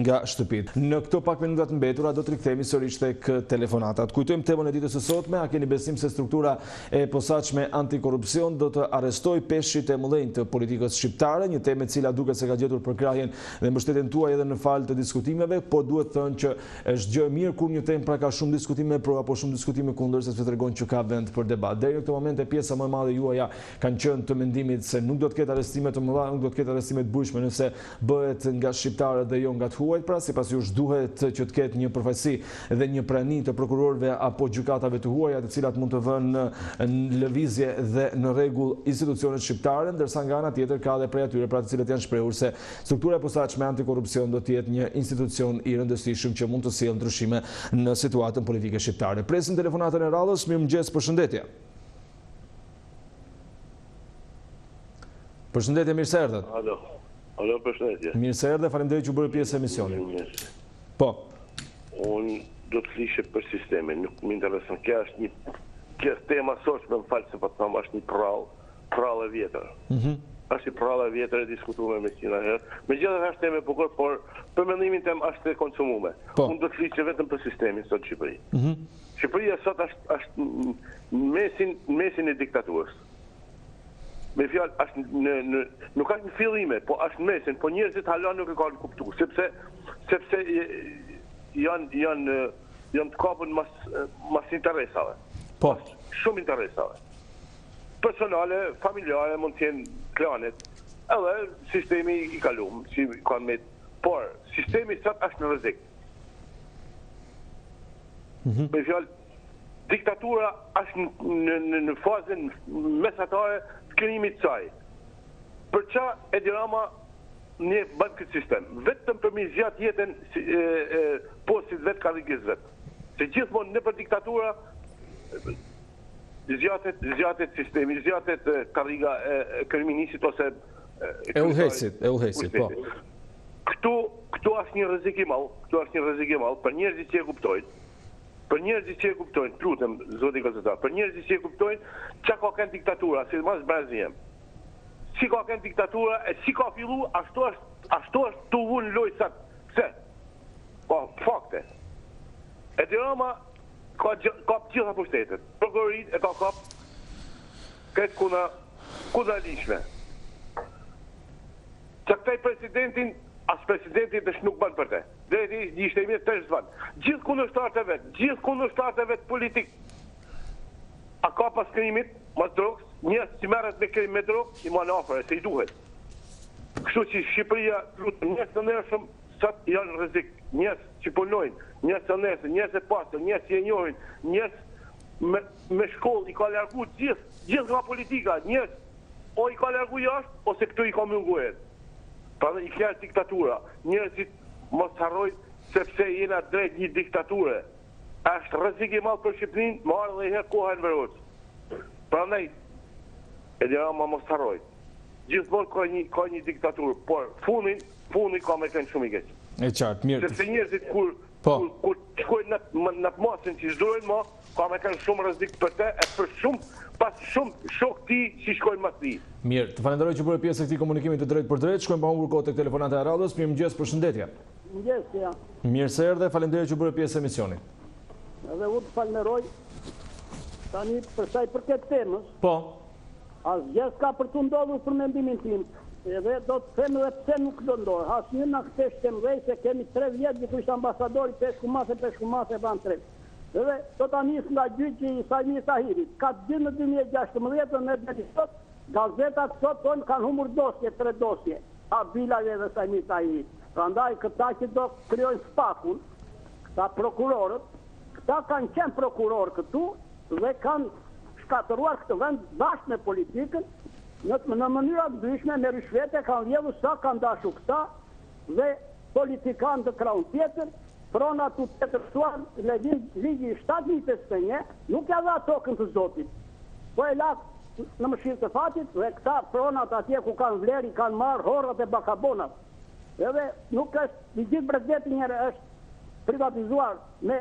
nga shtëpit. Në këto pak minuta të mbetura do të rikthehemi sërish tek telefonatat. Kujtojmë temën e ditës së sotme, a keni besim se struktura e posaçme antikorrupsion do të arrestoj peshqit e mëdhenj të politikës shqiptare, një temë e cila duket se ka gjetur përkrahjen dhe mbështetjen tuaj edhe në fal të diskutimeve, por duhet thënë që është gjë e mirë kur një temë pra ka shumë diskutime pro apo shumë diskutime kundër, sepse tregon që ka vend për debat. Deri në këtë moment e pjesa më e madhe juaja kanë qenë të mendimit se nuk do të ketë arrestime të mëdha, nuk do të ketë arrestime të bujshme nëse bëhet nga shqiptarët dhe jo nga të huajt, pra sipas jush duhet që të ketë një përfaqësi dhe një prani të prokurorëve apo gjykatave të huaja, të cilat mund të vënë në lëvizje dhe në rregull institucionet shqiptare, ndërsa nga ana tjetër ka edhe prej atyre pra të cilët janë shprehur se struktura e posaçme antikorrupsion do të jetë një institucion i rëndësishëm që mund të sjellë ndryshime në situatën politike shqiptare. Presim telefonatën e radhës. Mirëmëngjes, përshëndetje. Përshëndetje, mirë se erdhët. Alo, përshëndetje. Mirë se erdhët, faleminderit që u bëri pjesë e emisionit. Po. Unë do të flisje për sistemin, nuk më intereson. Kjo është tema sotshme, më falë se po të thamë, është një prallë e vjetër. Është një prallë e vjetër e diskutuar me qina herë. Megjithatë është temë e bukur, por për mendimin tim është e konsumuar. Unë do të flisje vetëm për sistemin sot në Shqipëri. Shqipëria sot është mesin e diktaturës. Me fjalë, nuk është në fillime, po është mesin, po njerëzit hala nuk e kanë kuptuar, sepse janë të kapur mas interesave. Po. Shumë interesave. Personale, familjare, mund të jenë klanet, edhe sistemi i kalum, si kanë me... Por, sistemi sot është në rrezik. Me fjalë, diktatura është në fazën mesatare të krijimit të saj. Për ça Edi Rama ne bën këtë sistem? Vetëm për mi zgjat jetën postit vet karrikës vet. Se gjithmonë në për diktatura zgjatet sistemi, zgjatet karriga e kryeministit ose e udhëheqësit, po. Këtu është një rrezik i madh, për njerëzit që e kuptojnë. Për njerëzit që e kuptojnë, lutem zoti gazetar, për njerëzit që e kuptojnë çka ka qenë diktatura, sidomos Brazil. Si ka qenë diktatura e si ka fillu, ashtu është tu vun loj sa. Pse? Po, fakte. Edi Rama ka gjitha pushtetet. Prokurorit e ka kap këtë kuna lishme. Që këtaj presidentin, as presidentin të nuk banë për te. Dhe ishte i mirë të shtë gjithë kundërshtarët e vetë politik. A ka pas krimit, mas drogës, njës që merët me krim me drogë, i ma në afere, se i duhet. Kështu që Shqipëria, njës të nërshëm, sot janë rrezik, njës që punojnë, njës të nërshëm, njës e pasër, njës që e njohin, njës me shkollë, i ka largu gjithë nga politika, njës, o i ka largu jashtë, ose këtu i ka munguhet. Pra dhe i kjerë diktatura, njësit mos harrojnë sepse jena drejt një diktature. Është rrezik i madh për Shqipërinë, më ardhe dhe herë koha e verës. Prandaj, Edi Rama mos harrojnë. gjithmonë ka një diktaturë, por funi ka me kënë shumë i keq. E qartë, mirë. Sepse njerëzit kur shkojnë në masën që zdojnë ma, ka me kënë shumë rrezik për te, e për pas shumë shok ti që shkojnë mas ti. Mirë, të falenderoj që bërë pjesë e këtij komunikimi të drejtë për drejtë, shkojmë pa humbur kohë tek telefonata e radhës. Mirëmëngjes, përshëndetje. Mirëmëngjes, ja. Mirë se erdhe, falenderoj që bërë pjesë e emisionit. Edhe unë të falenderoj tani për sa i përket temës. Po. Asgjë s'ka për të ndodhur për mendimin tim. Edhe do të them edhe pse nuk do ndodhë. Asnjë na kthesh të mëdhej se kemi 3 vjet dikush ambasadori peshkumase ban 3. Edhe do ta nis nga gjyqi i Sajmi Tahirit. Ka dy në 2016 në Ditës, gazetat sot tonë kanë humbur dosje, 3 dosje. Abilave dhe Sajmi Tahirit. Prandaj këta që do krijojnë spakun, këta prokurorët, këta kanë qenë prokurorë këtu dhe kanë shkatëruar këtë vend bashkë me politikën. Në mënyra të ndryshme me rishvete kanë vjedhur sa kanë dashur këta dhe politikanë të krahun tjetër, pronat u tetërsuan ligji 751, nuk ja dha tokën të Zotit. Po e la në mëshirë të fatit dhe këta pronat atje ku kanë vleri, kanë marrë horrat e bakabonat. Edhe nuk është, i gjithë Bregdeti njëre është privatizuar me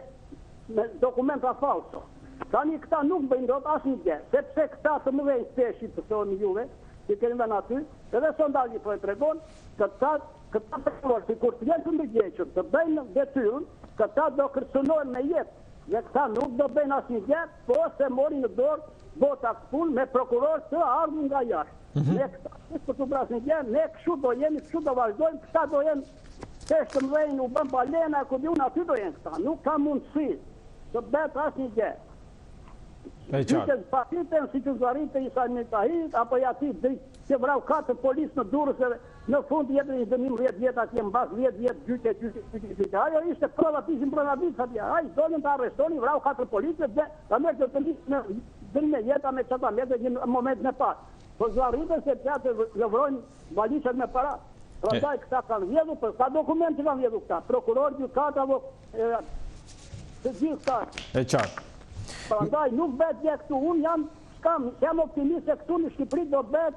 dokumenta falso. Tani këta nuk bëjnë dot asnjë gjë, sepse këta të mëdhenj peshit të thonë juve, që keni vënë aty, edhe sondazhi po e tregon, këta prokurorë, sikur të jenë të ndërgjegjur, të bëjnë detyrën, këta do kërcënohen me jetë, dhe këta nuk do bëjnë asnjë gjë, po se morin në dorë bota punë me prokurorë të ardhur nga jashtë. Ne këta për të bërë asnjë gjë, ne kështu do jemi, kështu do vazhdojmë, këta do jenë pesh të mëdhenj, u bën balena, ku diun aty do jenë këta, nuk ka mundësi të bëhet asnjë gjë. Gjyqet patiten si që zvarite i Sajmi Tahirit, apo i ati dritë që vrau 4 polis në Durrës edhe në fund jetën i dënim 10 vjet atje mbas 10 vjet gjyqet. Ajo ishte privatizim atje. Ai dolën të arrestoni, vrau 4 polisë dhe ta merr të ndihmë në dënim e jeta me çata me në moment në pas. Po zvarritën se atë lëvrojnë valizat me para. Prandaj këta kanë vjedhur, për ka dokumente kanë vjedhur këta. Prokuror, gjykat apo të gjithë këta. E qartë. Prandaj nuk bëhet gjë këtu, unë jam optimist se këtu në Shqipëri do bëhet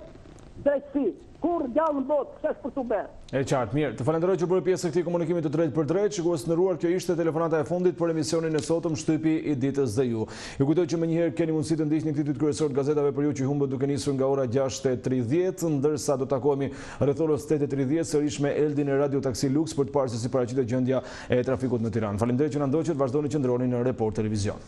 drejtësi. Kur gjallë në botë, s'është për të bërë. E qartë, mirë. Të falenderoj që bërë pjesë e këtij komunikimi të drejtë për drejtë. Shikues të nderuar, kjo ishte telefonata e fundit për emisionin e sotëm Shtypi i ditës dhe ju. Ju kujtoj që menjëherë keni mundësi të ndiqni këtë ditë kryesor të gazetave për ju që humbët duke nisur nga ora 6:30, ndërsa do takohemi rreth orës 8:30 sërish me Eldin e Radio Taksi Lux për të parë se si paraqitet gjendja e trafikut në Tiranë. Faleminderit që na ndoqët, vazhdoni që ndroni në Report Televizion.